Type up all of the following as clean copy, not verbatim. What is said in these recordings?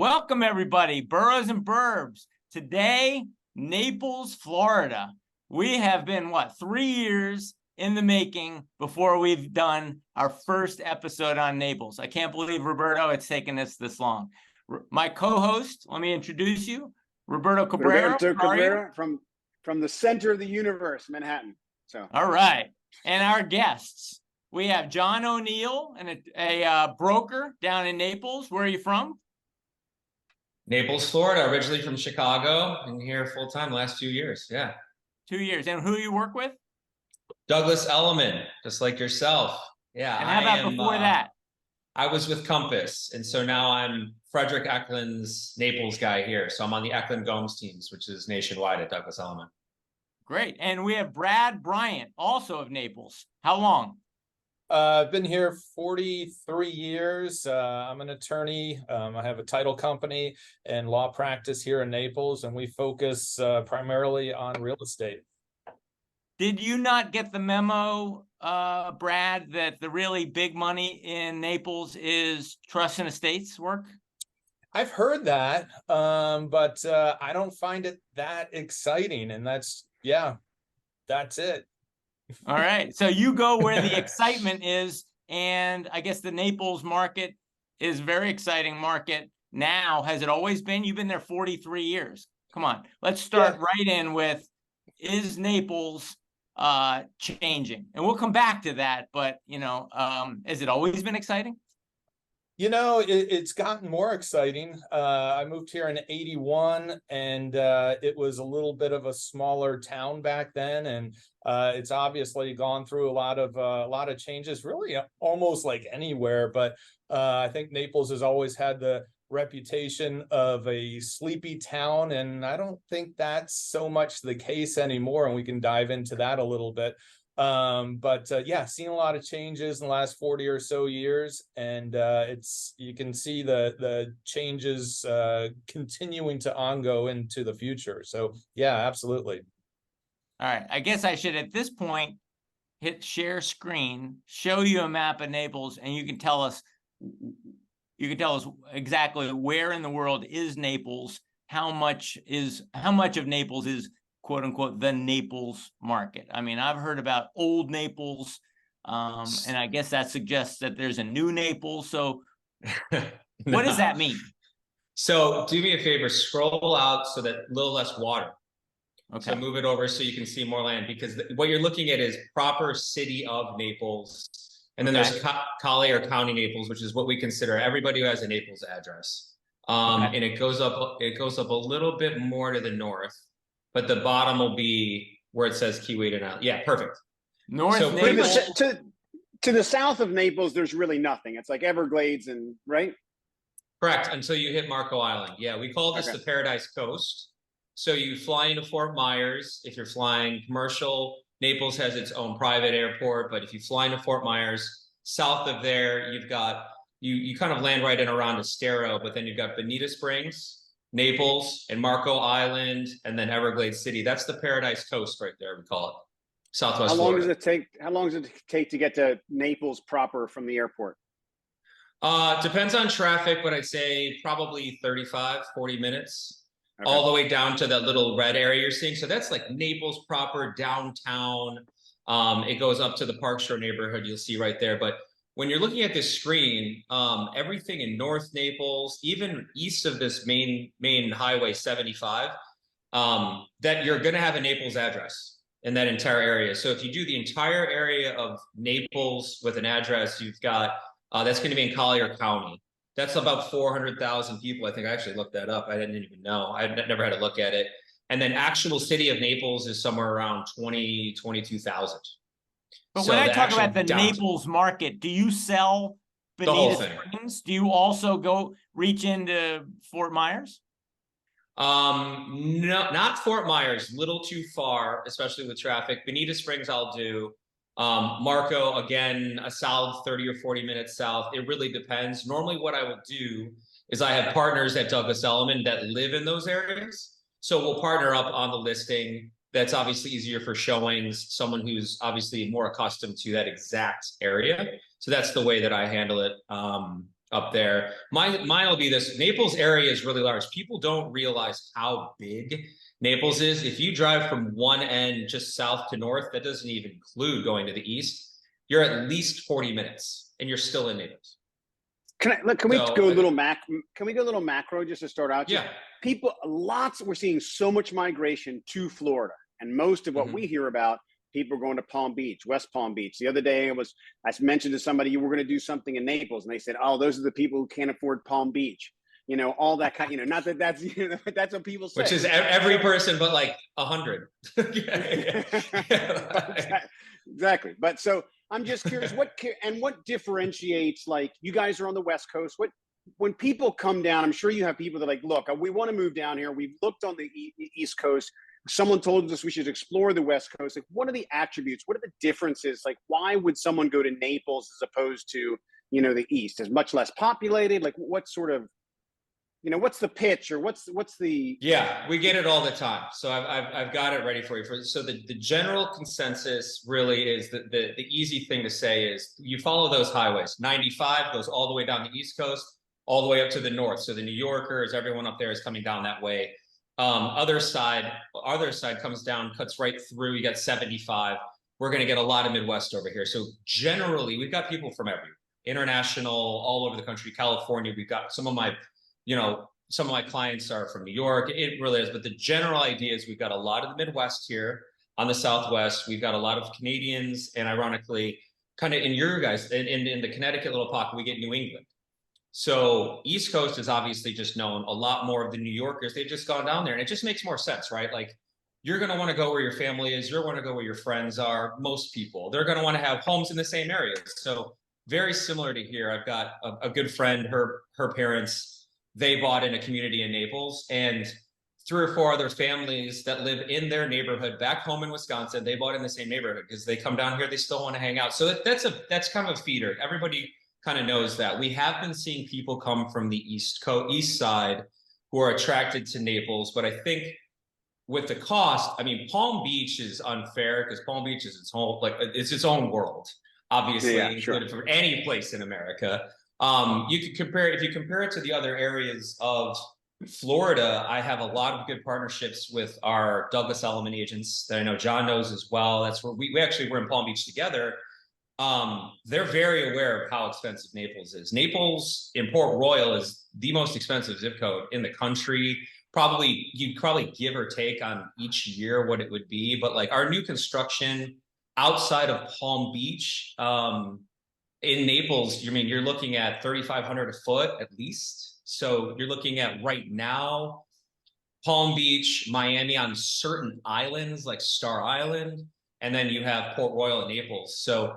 Welcome, everybody. Boroughs and Burbs. Today, Naples, Florida. We have been, 3 years in the making before we've done our first episode on Naples. I can't believe, Roberto, it's taken us this long. My co-host, let me introduce you, Roberto Cabrera. Roberto Cabrera from the center of the universe, Manhattan. All right. And our guests, we have John O'Neill, and a broker down in Naples. Where are you from? Naples, Florida, originally from Chicago, and here full-time the last 2 years. Yeah. 2 years. And who you work with? Douglas Elliman, just like yourself. Yeah. And how about before that? I was with Compass, and so now I'm Frederick Eklund's Naples guy here. So I'm on the Eklund Gomes teams, which is nationwide at Douglas Elliman. Great. And we have Bryant, also of Naples. How long? I've been here 43 years. I'm an attorney. I have a title company and law practice here in Naples, and we focus primarily on real estate. Did you not get the memo, Brad, that the really big money in Naples is trust and estates work? I've heard that, but I don't find it that exciting, and that's it. All right. So you go where the excitement is, and I guess the Naples market is a very exciting market now. Has it always been? You've been there 43 years. Come on. Let's start right in with, is Naples changing? And we'll come back to that, but, has it always been exciting? It's gotten more exciting. I moved here in '81, and it was a little bit of a smaller town back then, and it's obviously gone through a lot of changes, really almost like anywhere. But I think Naples has always had the reputation of a sleepy town, and I don't think that's so much the case anymore. And we can dive into that a little bit. Seen a lot of changes in the last 40 or so years, and you can see the changes continuing to go into the future. So yeah, absolutely. All right, I guess I should at this point hit share screen, show you a map of Naples, and you can tell us exactly where in the world is Naples, how much of Naples is quote unquote the Naples market. I mean, I've heard about old Naples, and I guess that suggests that there's a new Naples. So what does that mean? So do me a favor, scroll out so that a little less water. Okay. So move it over so you can see more land, because what you're looking at is proper city of Naples. And then there's Collie or County Naples, which is what we consider everybody who has a Naples address. And it goes up a little bit more to the north. But the bottom will be where it says Kiwi and Island. Yeah, perfect. North so Naples. To the south of Naples, there's really nothing. It's like Everglades and right? Correct, until you hit Marco Island. Yeah, we call this the Paradise Coast. So you fly into Fort Myers. If you're flying commercial, Naples has its own private airport. But if you fly into Fort Myers, south of there, you've got, you kind of land right in around Estero, but then you've got Bonita Springs, Naples, and Marco Island, and then Everglades City. That's the Paradise Coast right there, we call it. Southwest Florida. How long does it take to get to Naples proper from the airport? Depends on traffic, but I'd say probably 35, 40 minutes, all the way down to that little red area you're seeing. So that's like Naples proper, downtown. It goes up to the Park Shore neighborhood you'll see right there. But when you're looking at this screen, everything in North Naples, even east of this main highway 75, that you're going to have a Naples address in that entire area. So if you do the entire area of Naples with an address, you've got, that's going to be in Collier County. That's about 400,000 people. I think I actually looked that up. I didn't even know. I never had to look at it. And then actual city of Naples is somewhere around 22,000. But when I talk about the Naples market, do you sell Bonita Springs? Do you also reach into Fort Myers? No, not Fort Myers. Little too far, especially with traffic. Bonita Springs, I'll do. Marco, again, a solid 30 or 40 minutes south. It really depends. Normally, what I will do is I have partners at Douglas Elliman that live in those areas. So we'll partner up on the listing. That's obviously easier for showings, someone who's obviously more accustomed to that exact area. So that's the way that I handle it. up there. Mine will be this. Naples area is really large. People don't realize how big Naples is. If you drive from one end just south to north, that doesn't even include going to the east, you're at least 40 minutes and you're still in Naples. Can we go a little macro just to start out? Yeah. We're seeing so much migration to Florida, and most of what we hear about, people are going to Palm Beach, West Palm Beach. The other day I mentioned to somebody, you were going to do something in Naples, and they said, oh, those are the people who can't afford Palm Beach. You know, all that kind, not that that's, that's what people say. Which is every person, but like 100. Exactly. But so I'm just curious, what differentiates, like, you guys are on the West Coast. When people come down, I'm sure you have people that are like, look, we want to move down here. We've looked on the East Coast. Someone told us we should explore the West Coast. Like, what are the attributes? What are the differences? Like, why would someone go to Naples as opposed to, the East? Is much less populated? Like, what sort of, what's the pitch, or what's the? Yeah, we get it all the time. So I've got it ready for you. So the general consensus really is that the easy thing to say is you follow those highways. 95 goes all the way down the East Coast, all the way up to the north. So the New Yorkers, everyone up there is coming down that way. Other side comes down, cuts right through. You got 75. We're going to get a lot of Midwest over here. So generally, we've got people from everywhere, international, all over the country. California, we've got some of my clients are from New York. It really is. But the general idea is we've got a lot of the Midwest here on the Southwest. We've got a lot of Canadians, and ironically, kind of in your guys, in the Connecticut little pocket, we get New England. So East Coast is obviously just known a lot more of the New Yorkers. They've just gone down there, and it just makes more sense, right? Like, you're going to want to go where your family is. You're going to go where your friends are. Most people, they're going to want to have homes in the same areas. So very similar to here. I've got a good friend, her parents, they bought in a community in Naples, and 3 or 4 other families that live in their neighborhood back home in Wisconsin, they bought in the same neighborhood because they come down here, they still want to hang out. So that's kind of a feeder. Everybody kind of knows that. We have been seeing people come from the east side who are attracted to Naples, but I think with the cost, I mean, Palm Beach is unfair because Palm Beach is its own world, obviously, included for any place in America. You could compare it, if you compare it to the other areas of Florida. I have a lot of good partnerships with our Douglas Elliman agents that I know John knows as well. That's where we actually were in Palm Beach together. They're very aware of how expensive Naples is. Naples in Port Royal is the most expensive zip code in the country. You'd probably give or take on each year what it would be, but like our new construction outside of Palm Beach, in Naples, you're looking at $3,500 a foot at least. So you're looking at right now, Palm Beach, Miami on certain islands like Star Island, and then you have Port Royal and Naples. So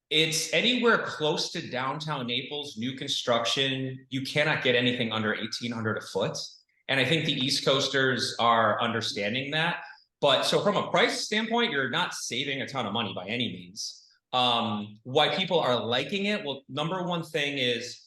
it's anywhere close to downtown Naples, new construction, you cannot get anything under $1,800 a foot. And I think the East Coasters are understanding that. But so from a price standpoint, you're not saving a ton of money by any means. Why people are liking it? Well, number one thing is,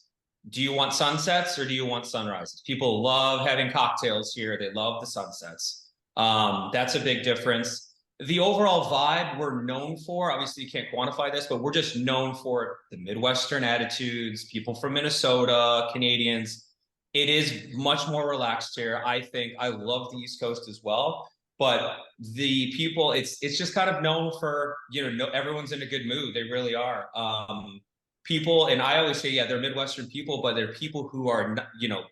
do you want sunsets or do you want sunrises? People love having cocktails here. They love the sunsets. That's a big difference. The overall vibe we're known for, obviously you can't quantify this, but we're just known for the Midwestern attitudes, people from Minnesota, Canadians. It is much more relaxed here. I think I love the East Coast as well, but the people, it's just kind of known for, everyone's in a good mood. They really are. People, and I always say, yeah, they're Midwestern people, but they're people who are,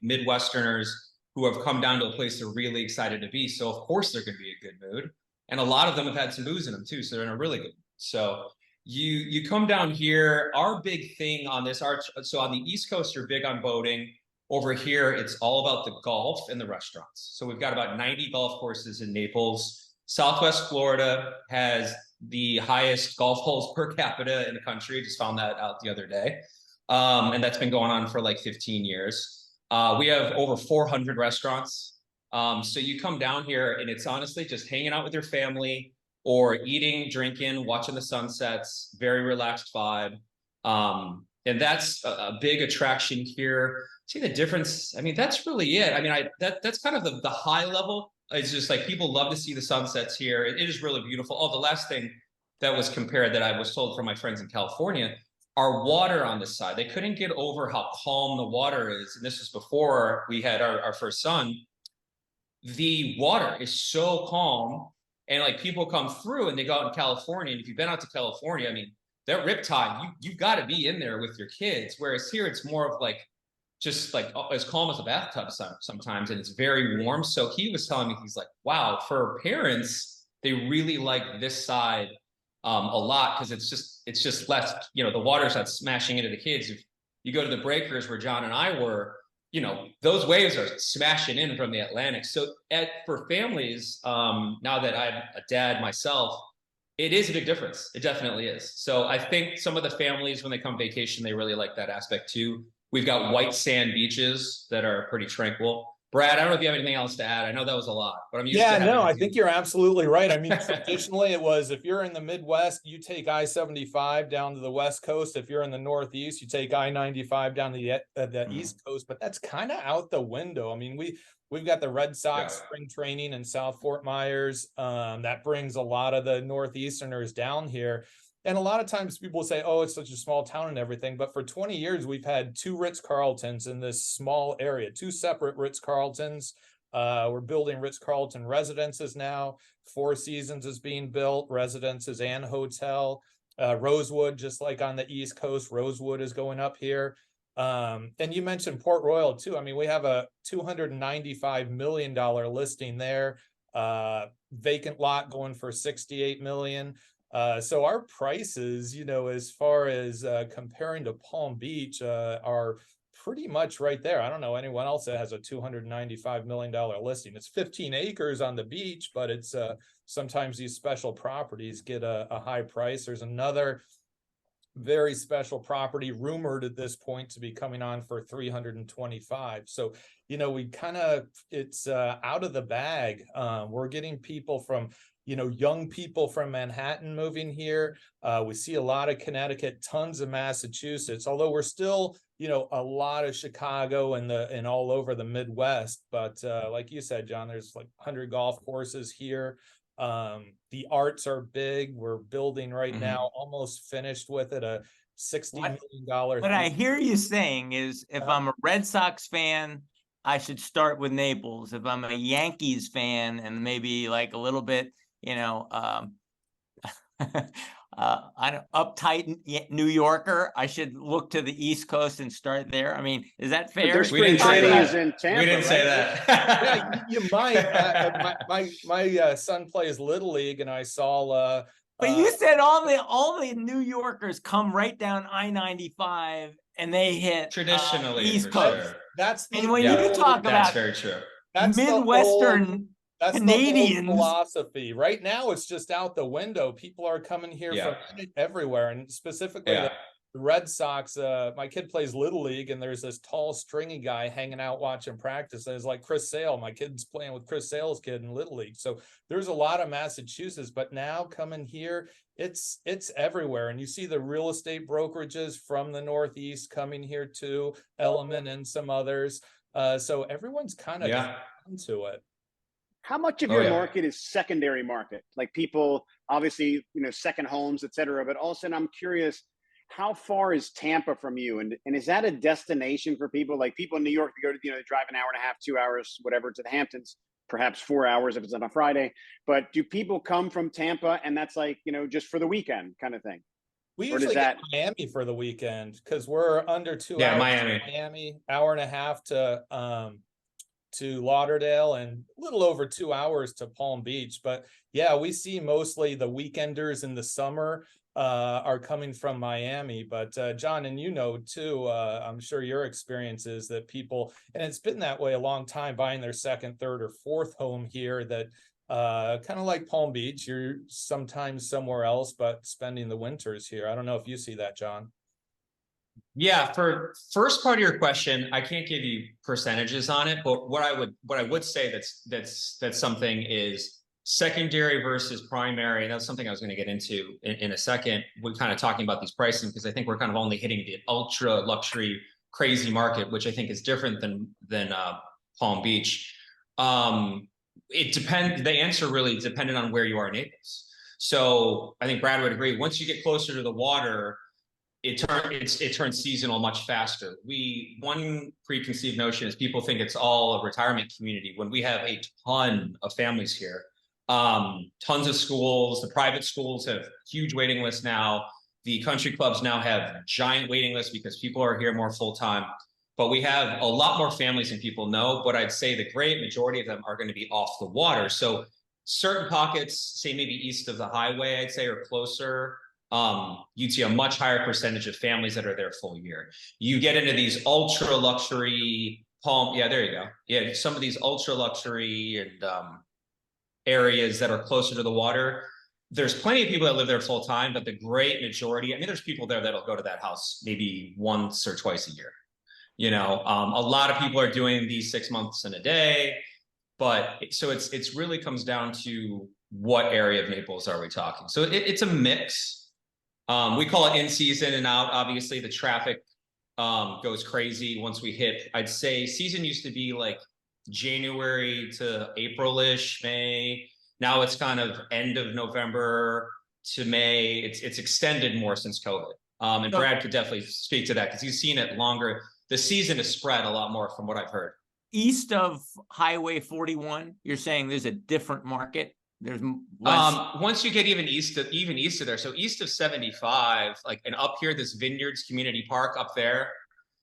Midwesterners who have come down to a place they're really excited to be. So of course they're going to be in a good mood. And a lot of them have had some booze in them too. So they're in a really good mood. So you come down here, our big thing on this so on the East Coast, you're big on boating. Over here, it's all about the golf and the restaurants. So we've got about 90 golf courses in Naples. Southwest Florida has the highest golf holes per capita in the country. Just found that out the other day. And that's been going on for like 15 years. We have over 400 restaurants. So you come down here and it's honestly just hanging out with your family or eating, drinking, watching the sunsets, very relaxed vibe. And that's a big attraction here. See the difference? I mean, that's really it. I mean, that's kind of the high level. It's just like people love to see the sunsets here. It is really beautiful. Oh, the last thing that was compared that I was told from my friends in California, our water on this side, they couldn't get over how calm the water is. And this was before we had our first son. The water is so calm, and like people come through and they go out in California. And if you've been out to California, I mean, that riptide, you've got to be in there with your kids. Whereas here, it's more of like just like as calm as a bathtub sometimes, and it's very warm. So he was telling me, he's like, wow, for parents, they really like this side a lot, because it's just less, you know, the water's not smashing into the kids. If you go to the breakers where John and I were, you know, those waves are smashing in from the Atlantic. So for families, now that I'm a dad myself, it is a big difference. It definitely is. So I think some of the families, when they come vacation, they really like that aspect too. We've got white sand beaches that are pretty tranquil. Brad, I don't know if you have anything else to add. I know that was a lot, but I'm used to having I think you're absolutely right. I mean, traditionally it was, if you're in the Midwest, you take I-75 down to the West Coast. If you're in the Northeast, you take I-95 down to the East Coast, but that's kind of out the window. I mean, we've got the Red Sox spring training in South Fort Myers. That brings a lot of the Northeasterners down here. And a lot of times people say, oh, it's such a small town and everything. But for 20 years, we've had 2 Ritz-Carltons in this small area, 2 separate Ritz-Carltons. We're building Ritz-Carlton residences now. 4 Seasons is being built, residences and hotel. Rosewood, just like on the East Coast, Rosewood is going up here. And you mentioned Port Royal too. I mean, we have a $295 million listing there. Vacant lot going for $68 million. So our prices, you know, as far as comparing to Palm Beach, are pretty much right there. I don't know anyone else that has a $295 million listing. It's 15 acres on the beach, but it's sometimes these special properties get a high price. There's another very special property rumored at this point to be coming on for 325. So, you know, we kind of, it's out of the bag. We're getting people from, you know, young people from Manhattan moving here. We see a lot of Connecticut, tons of Massachusetts, although we're still, you know, a lot of Chicago and all over the Midwest. But like you said, John, there's like 100 golf courses here. The arts are big. We're building right now, almost finished with it, a $60 million. What I hear you saying is, if I'm a Red Sox fan, I should start with Naples. If I'm a Yankees fan and maybe like a little bit, you know, I don't, uptight New Yorker, I should look to the East Coast and start there. I mean, is that fair? Their spring training is in Tampa. We didn't say that. Yeah, you might. My son plays Little League, and I saw. But you said all the New Yorkers come right down I-95 and they hit Traditionally, East Coast. Sure. That's and when you talk that's about very true. Midwestern Canadians, the philosophy. Right now, it's just out the window. People are coming here from everywhere, and specifically the Red Sox. My kid plays Little League, and there's this tall, stringy guy hanging out watching practice. And it's like Chris Sale. My kid's playing with Chris Sale's kid in Little League. So there's a lot of Massachusetts, but now coming here, it's everywhere. And you see the real estate brokerages from the Northeast coming here too, Element and some others. So everyone's kind of into it. How much of your market is secondary market? Like people, obviously, you know, second homes, et cetera. But also, I'm curious, how far is Tampa from you? And is that a destination for people? Like people in New York, they go to, you know, they drive an hour and a half, 2 hours, whatever, to the Hamptons, perhaps 4 hours if it's on a Friday. But do people come from Tampa and that's like, you know, just for the weekend kind of thing? We usually get Miami for the weekend because we're under 2 hours. Yeah, Miami, hour and a half to Lauderdale and a little over 2 hours to Palm Beach. But yeah, we see mostly the weekenders in the summer are coming from Miami. But John, and you know too, I'm sure your experience is that people, and it's been that way a long time, buying their second, third, or fourth home here, that kind of like Palm Beach, you're sometimes somewhere else, but spending the winters here. I don't know if you see that, John. Yeah, for first part of your question, I can't give you percentages on it, but what I would say that's something is secondary versus primary, and that's something I was going to get into in a second. We're kind of talking about these pricing because I think we're kind of only hitting the ultra luxury crazy market, which I think is different than Palm Beach. It depends. The answer really depended on where you are in Naples. So I think Brad would agree. Once you get closer to the water, it turns seasonal much faster. One preconceived notion is people think it's all a retirement community when we have a ton of families here. Tons of schools. The private schools have huge waiting lists now. The country clubs now have giant waiting lists because people are here more full time. But we have a lot more families than people know. But I'd say the great majority of them are going to be off the water. So certain pockets, say maybe east of the highway, I'd say, or closer, you'd see a much higher percentage of families that are there full year. You get into these ultra luxury yeah, there you go. Yeah, some of these ultra luxury and areas that are closer to the water. There's plenty of people that live there full time, but the great majority, I mean, there's people there that'll go to that house maybe once or twice a year. You know, a lot of people are doing these 6 months in a day, but so it's really comes down to what area of Naples are we talking? So it's a mix. We call it in season and out. Obviously, the traffic goes crazy once we hit. I'd say season used to be like January to April-ish, May. Now it's kind of end of November to May. It's extended more since COVID. And Brad could definitely speak to that because he's seen it longer. The season is spread a lot more from what I've heard. East of Highway 41, you're saying there's a different market? There's less... once you get even east of there, so east of 75, like, and up here, this Vineyards Community Park up there,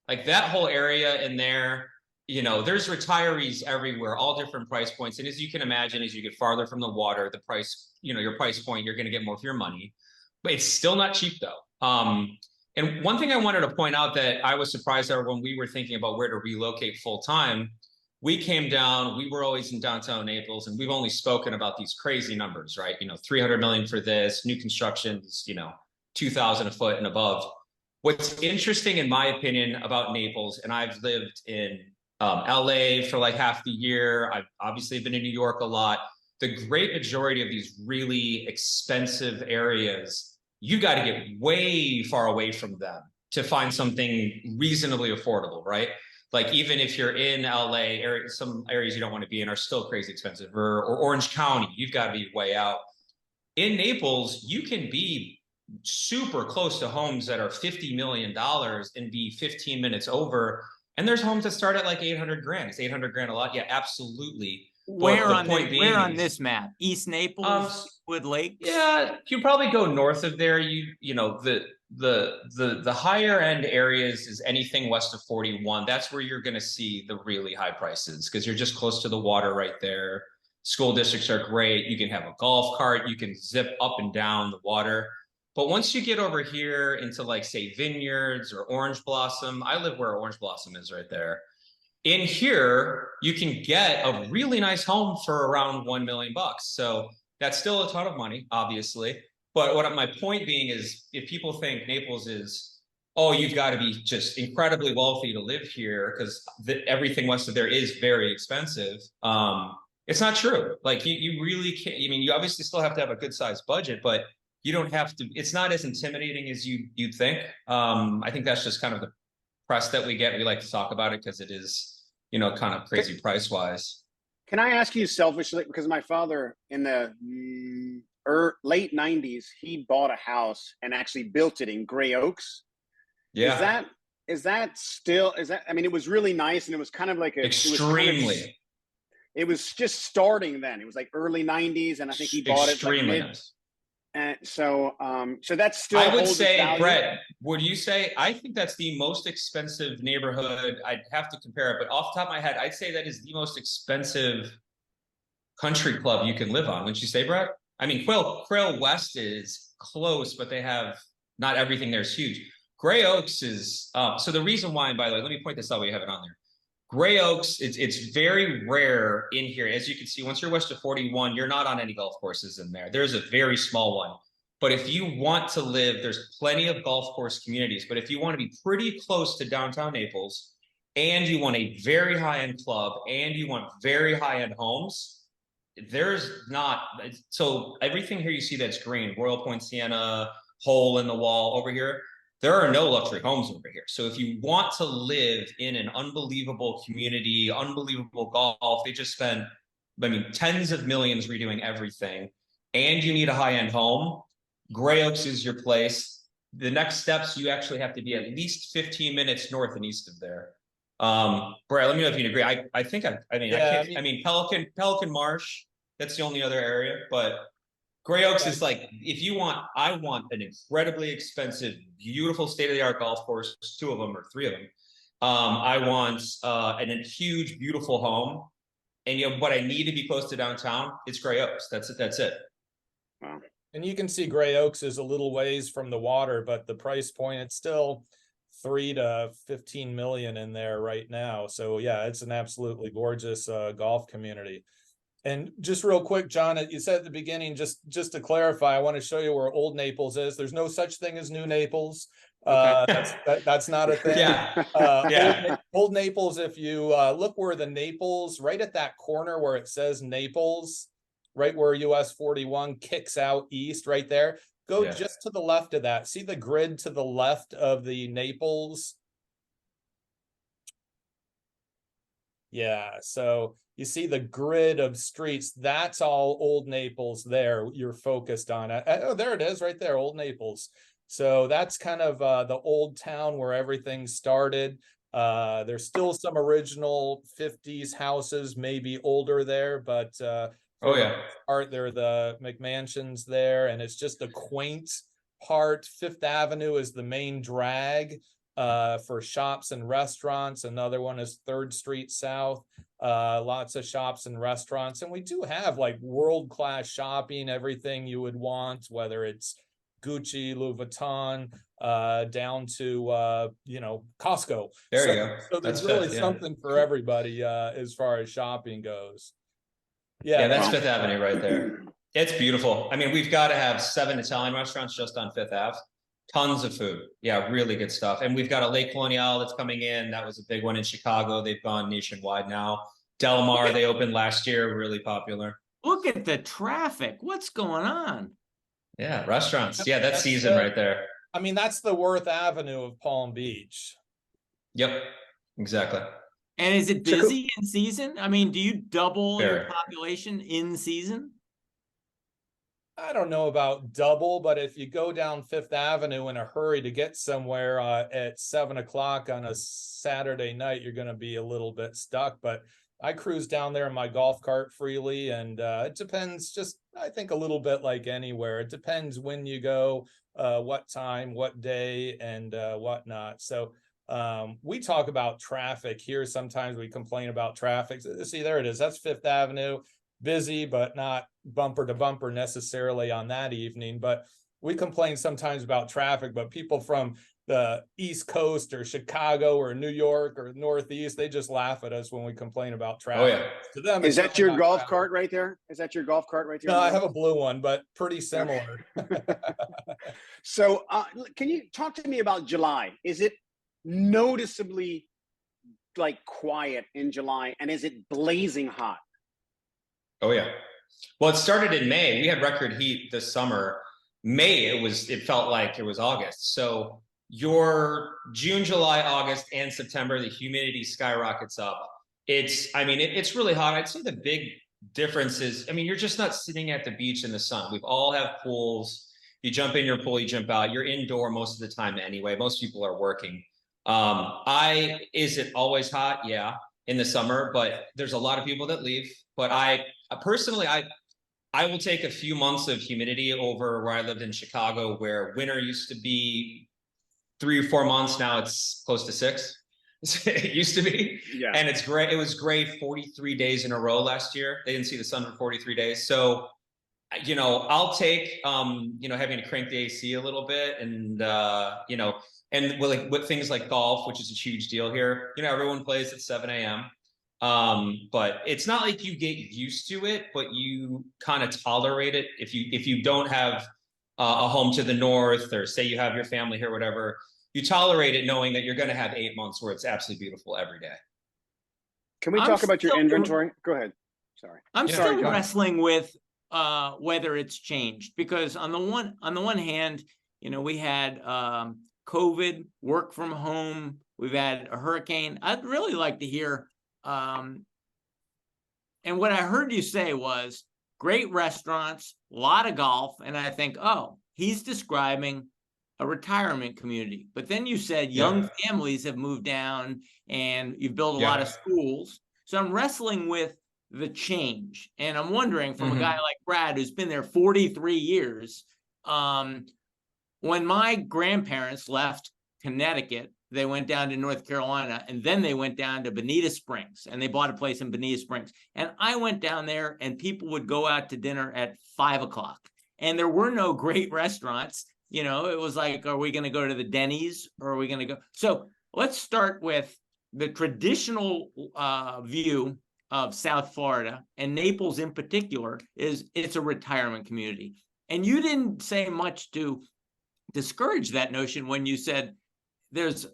like that whole area in there, you know, there's retirees everywhere, all different price points. And as you can imagine, as you get farther from the water, the price, you know, your price point, you're going to get more for your money, but it's still not cheap though. And one thing I wanted to point out that I was surprised at when we were thinking about where to relocate full time, we came down, we were always in downtown Naples, and we've only spoken about these crazy numbers, right? You know, 300 million for this, new constructions, you know, 2,000 a foot and above. What's interesting, in my opinion, about Naples, and I've lived in LA for like half the year. I've obviously been in New York a lot. The great majority of these really expensive areas, you got to get way far away from them to find something reasonably affordable, right? Like even if you're in LA, some areas you don't want to be in are still crazy expensive, or Orange County, you've got to be way out. In Naples, you can be super close to homes that are $50 million and be 15 minutes over. And there's homes that start at like 800 grand. Is 800 grand a lot? Yeah, absolutely. Where on this map? East Naples, Wood Lakes? Yeah, you probably go north of there. You know, the higher end areas is anything west of 41. That's where you're going to see the really high prices because you're just close to the water right there. School districts are great. You can have a golf cart. You can zip up and down the water. But once you get over here into like, say, Vineyards or Orange Blossom, I live where Orange Blossom is right there. In here, you can get a really nice home for around $1 million. So that's still a ton of money, obviously. But what my point being is, if people think Naples is, oh, you've got to be just incredibly wealthy to live here because everything west of there is very expensive. It's not true. Like you really can't. I mean, you obviously still have to have a good sized budget, but you don't have to. It's not as intimidating as you'd think. I think that's just kind of the press that we get. We like to talk about it because it is, you know, kind of crazy price wise. Can I ask you selfishly, because my father in the late 90s, he bought a house and actually built it in Gray Oaks. Yeah. Is that still, I mean, it was really nice and it was kind of like extremely. It was just starting then. It was like early 90s and I think he bought extremely it like nice. And so that's still. I would say, Brett, would you say, I think that's the most expensive neighborhood. I'd have to compare it, but off the top of my head, I'd say that is the most expensive country club you can live on. Wouldn't you say, Brett? I mean, Quail West is close, but they have, not everything there is huge. Gray Oaks is, so the reason why, and by the way, let me point this out, we have it on there. Gray Oaks, it's very rare in here. As you can see, once you're west of 41, you're not on any golf courses in there. There's a very small one. But if you want to live, there's plenty of golf course communities. But if you want to be pretty close to downtown Naples, and you want a very high-end club, and you want very high-end homes, there's not. So everything here you see that's green, Royal Point Sienna, hole in the wall over here, there are no luxury homes over here. So if you want to live in an unbelievable community, unbelievable golf, they just spend, I mean, tens of millions redoing everything, and you need a high-end home, Gray Oaks is your place. the next steps, you actually have to be at least 15 minutes north and east of there. Brad, let me know if you agree. I think I mean Pelican Marsh, that's the only other area, but Gray Oaks is like, I want an incredibly expensive, beautiful state-of-the-art golf course, 2 of them or 3 of them. I want a huge, beautiful home. And what I need to be close to downtown, it's Gray Oaks. That's it. Wow. And you can see Gray Oaks is a little ways from the water, but the price point, it's still 3 to 15 million in there right now. So yeah, it's an absolutely gorgeous golf community. And just real quick, John, you said at the beginning, just to clarify, I want to show you where Old Naples is. There's no such thing as New Naples. That's not a thing. Yeah. Old Naples, if you look where the Naples, right at that corner where it says Naples, right where US 41 kicks out east, right there, go just to the left of that. See the grid to the left of the Naples? Yeah, so you see the grid of streets, that's all Old Naples there you're focused on. Oh, there it is right there, Old Naples. So that's kind of the old town where everything started. There's still some original 50s houses, maybe older there, but part they're the McMansions there, and it's just a quaint part. Fifth Avenue is the main drag for shops and restaurants. Another one is 3rd Street South. Lots of shops and restaurants, and we do have like world-class shopping, everything you would want, whether it's Gucci, Louis Vuitton, down to Costco. There you go. So there's really something for everybody as far as shopping goes. Yeah, that's Fifth Avenue right there. It's beautiful. I mean, we've got to have 7 Italian restaurants just on Fifth Ave. Tons of food. Yeah, really good stuff. And we've got a Lake Colonial that's coming in. That was a big one in Chicago. They've gone nationwide now. Del Mar, they opened last year, really popular. Look at the traffic. What's going on? Yeah, restaurants. Yeah, that's season right there. I mean, that's the Worth Avenue of Palm Beach. Yep, exactly. And is it busy in season? I mean, do you double your population in season? I don't know about double, but if you go down Fifth Avenue in a hurry to get somewhere at 7 o'clock on a Saturday night, you're going to be a little bit stuck. But I cruise down there in my golf cart freely, and it depends, just I think a little bit like anywhere. It depends when you go, what time, what day, and whatnot. So we talk about traffic here. Sometimes we complain about traffic. See, there it is. That's Fifth Avenue. Busy, but not bumper to bumper necessarily on that evening. But we complain sometimes about traffic, but people from the East Coast or Chicago or New York or Northeast, they just laugh at us when we complain about traffic. Oh, yeah. To them, is that your golf cart right there? Is that your golf cart right there? No, I have a blue one, but pretty similar. So can you talk to me about July? Is it noticeably like quiet in July, and is it blazing hot? Oh yeah. Well, it started in May. We had record heat this summer. May, it felt like it was August. So your June, July, August, and September, the humidity skyrockets up. It's really hot. I'd say the big difference is, you're just not sitting at the beach in the sun. We've all have pools. You jump in your pool, you jump out. You're indoor most of the time anyway. Most people are working. Is it always hot? Yeah, in the summer, but there's a lot of people that leave. But I personally, I will take a few months of humidity over where I lived in Chicago, where winter used to be 3 or 4 months. Now it's close to 6. It used to be. Yeah. And it's great. It was great 43 days in a row last year. They didn't see the sun for 43 days. So, I'll take, having to crank the AC a little bit and, and with things like golf, which is a huge deal here, everyone plays at 7 a.m. But it's not like you get used to it, but you kind of tolerate it. If you don't have a home to the north, or say you have your family here, whatever, you tolerate it knowing that you're going to have 8 months where it's absolutely beautiful every day. Can we talk about your inventory? Go ahead. Sorry. I'm still wrestling with whether it's changed, because on the one hand, we had COVID, work from home, we've had a hurricane. I'd really like to hear, and what I heard you say was great restaurants, a lot of golf, and I think, oh, he's describing a retirement community. But then you said Yeah. young families have moved down and you've built a lot of schools. So I'm wrestling with the change. And I'm wondering from a guy like Brad, who's been there 43 years, when my grandparents left Connecticut, they went down to North Carolina, and then they went down to Bonita Springs, and they bought a place in Bonita Springs. And I went down there, and people would go out to dinner at 5 o'clock, and there were no great restaurants. You know, it was like, are we going to go to the Denny's, or are we going to go? So let's start with the traditional view of South Florida, and Naples in particular, is it's a retirement community. And you didn't say much to discourage that notion when you said there's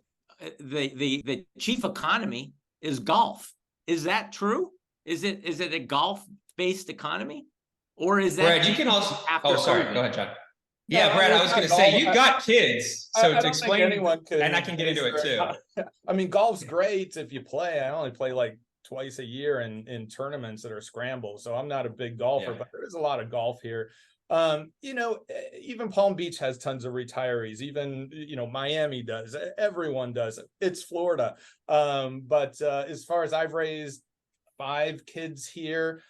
the chief economy is golf. Is that true? Is it a golf based economy, or is that Brad? You can also. Oh, sorry. Go ahead, John. Yeah, No, Brad. I was going to say you got kids, so I to explain, anyone could, and I can get into it too. I mean, golf's great if you play. I only play like twice a year in tournaments that are scrambles, so I'm not a big golfer, but there is a lot of golf here. You know, even Palm Beach has tons of retirees. Even, you know, Miami does. Everyone does. It's Florida. But as far as I've raised 5 kids here,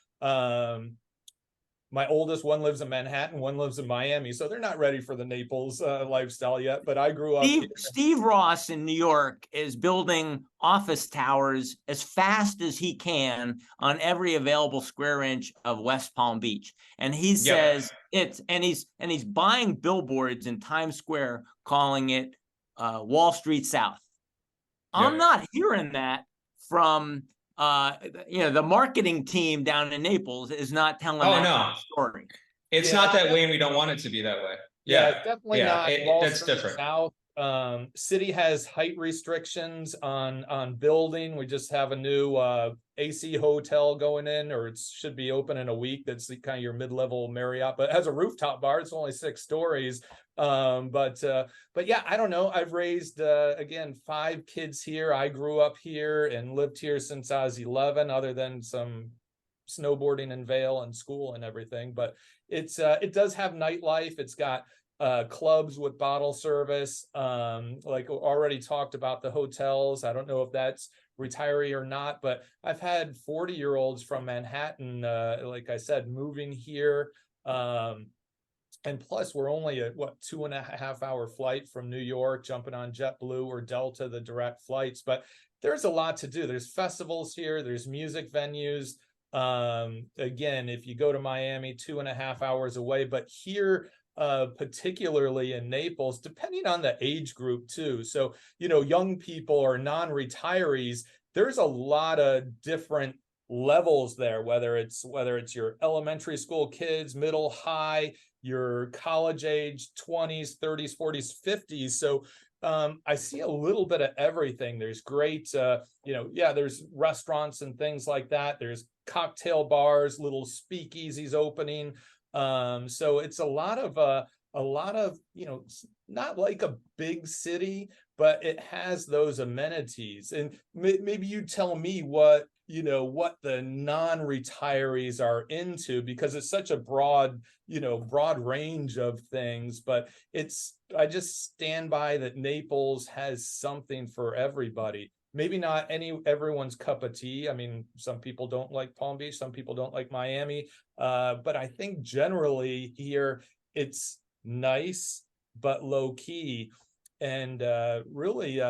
my oldest one lives in Manhattan, one lives in Miami, so they're not ready for the Naples lifestyle yet. But I grew up. Steve Ross in New York is building office towers as fast as he can on every available square inch of West Palm Beach, and he says he's buying billboards in Times Square, calling it Wall Street South. I'm not hearing that from. You know, the marketing team down in Naples is not telling that story. It's not that way, and we don't want it to be that way. It's definitely not. That's different. South. City has height restrictions on building. We just have a new AC hotel going in, or it should be open in a week. That's kind of your mid-level Marriott, but it has a rooftop bar. It's only 6 stories. But yeah, I don't know. I've raised again 5 kids here. I grew up here and lived here since I was 11, other than some snowboarding in Vail and school and everything. But it does have nightlife. It's got clubs with bottle service. Like already talked about the hotels. I don't know if that's retiree or not, but I've had 40-year-olds from Manhattan, like I said, moving here. And plus, we're only a 2.5-hour flight from New York, jumping on JetBlue or Delta, the direct flights. But there's a lot to do. There's festivals here. There's music venues. Again, if you go to Miami, 2.5 hours away. But here, particularly in Naples, depending on the age group too. So, you know, young people or non-retirees, there's a lot of different levels there, whether it's your elementary school kids, middle, high, your college age, 20s, 30s, 40s, 50s. So I see a little bit of everything. There's great, there's restaurants and things like that. There's cocktail bars, little speakeasies opening. So it's a lot of, you know, not like a big city, but it has those amenities. And maybe you tell me what the non-retirees are into, because it's such a broad range of things. But I just stand by that Naples has something for everybody. Maybe not everyone's cup of tea. I mean, some people don't like Palm Beach, some people don't like Miami. But I think generally here it's nice but low key. And really,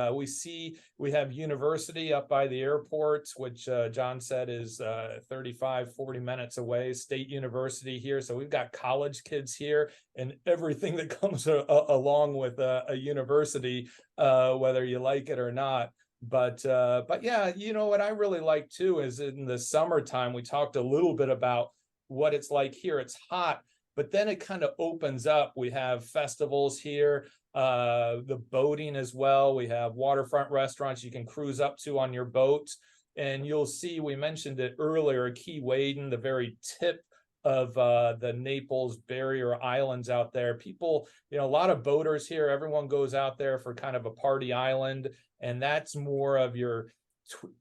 we have university up by the airport, which John said is 35, 40 minutes away, State University here. So we've got college kids here and everything that comes along with a university, whether you like it or not. But yeah, you know what I really like too is in the summertime, we talked a little bit about what it's like here. It's hot, but then it kind of opens up. We have festivals here, the boating as well. We have waterfront restaurants you can cruise up to on your boat. And you'll see, we mentioned it earlier, Key Wading, the very tip of the Naples barrier islands out there. People, you know, a lot of boaters here. Everyone goes out there for kind of a party island. And that's more of your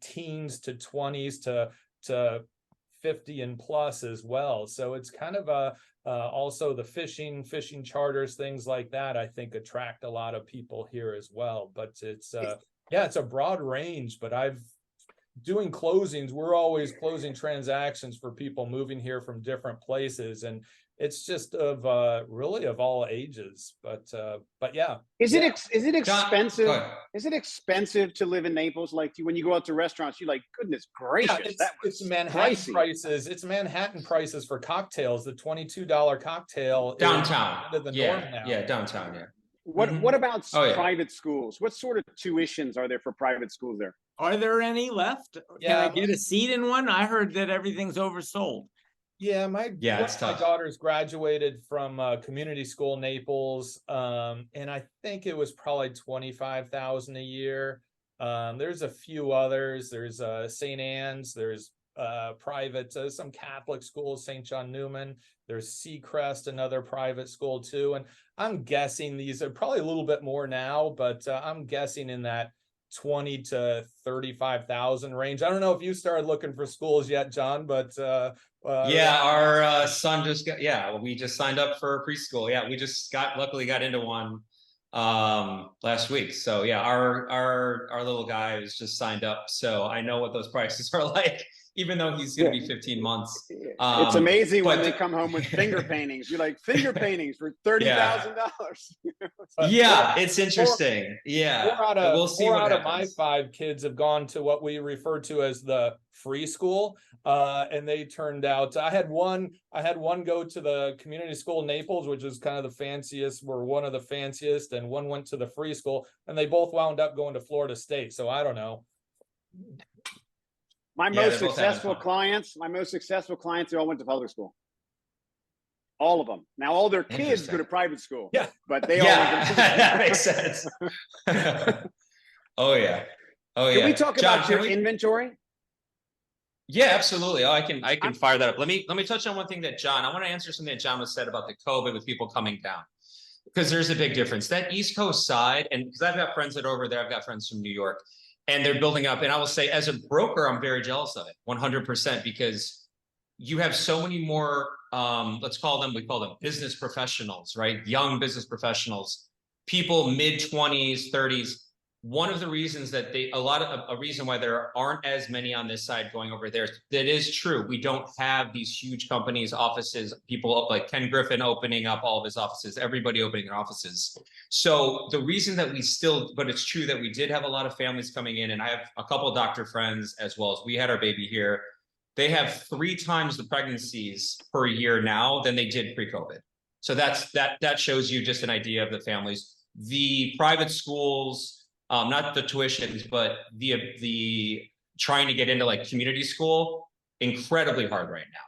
teens to 20s to 50 and plus as well. So it's kind of also the fishing charters, things like that, I think attract a lot of people here as well. But it's it's a broad range, but doing closings, we're always closing transactions for people moving here from different places, and it's just really of all ages. But yeah. Is it expensive? John, is it expensive to live in Naples? Like when you go out to restaurants, you're like, goodness gracious, it's Manhattan pricey. prices. It's Manhattan prices for cocktails. The $22 cocktail downtown. is the norm now. Yeah, downtown. Yeah. What about Oh, private schools? What sort of tuitions are there for private schools there? Are there any left? Can I get a seat in one? I heard that everything's oversold. Yeah, it's my tough. daughters graduated from community school Naples, and I think it was probably 25,000 a year. There's a few others. There's St. Anne's. There's private, some Catholic schools, St. John Newman. There's Seacrest, another private school too. And I'm guessing these are probably a little bit more now, but I'm guessing in that 20 to 35,000 range. I don't know if you started looking for schools yet, John, but our son just we just signed up for preschool. Yeah, we just luckily got into one last week. So yeah, our little guy is just signed up, so I know what those prices are like, even though he's going to be 15 months. It's amazing when they come home with finger paintings. You're like, finger paintings for $30,000. Yeah, it's interesting. We'll see. Four out of my 5 kids have gone to what we refer to as the free school, and they turned out. I had one go to the community school in Naples, which is kind of the fanciest. We're one of the fanciest, and one went to the free school, and they both wound up going to Florida State. So I don't know. My most successful clients, they all went to public school. All of them. Now all their kids go to private school. Yeah, but they all went to that makes sense. Oh yeah. Can we talk about your inventory? Yeah, absolutely. I can fire that up. Let me touch on one thing that I want to answer something that John was said about the COVID with people coming down, because there's a big difference. That East Coast side, and because I've got friends that are over there, I've got friends from New York, and they're building up. And I will say, as a broker, I'm very jealous of it, 100%, because you have so many more, we call them business professionals, right? Young business professionals, people mid-20s, 30s. One of the reasons that a reason why there aren't as many on this side going over there, that is true. We don't have these huge companies, offices, people like Ken Griffin opening up all of his offices, everybody opening their offices. So the reason that but it's true that we did have a lot of families coming in, and I have a couple of doctor friends as well. As we had our baby here. They have 3 times the pregnancies per year now than they did pre-COVID. So that shows you just an idea of the families. The private schools, not the tuitions, but the trying to get into like community school, incredibly hard right now.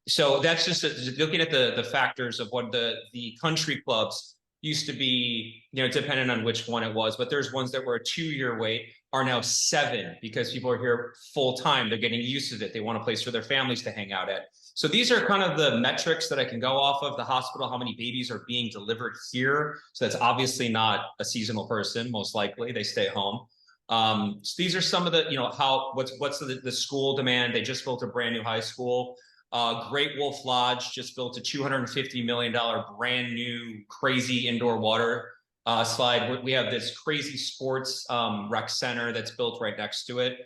So that's just looking at the factors of what the country clubs used to be, depending on which one it was, but there's ones that were a 2-year wait are now 7 because people are here full time. They're getting used to it. They want a place for their families to hang out at. So these are kind of the metrics that I can go off of. The hospital, how many babies are being delivered here. So that's obviously not a seasonal person, most likely. They stay at home. So these are some of the, what's the school demand. They just built a brand new high school. Great Wolf Lodge just built a $250 million brand new crazy indoor water slide. We have this crazy sports rec center that's built right next to it.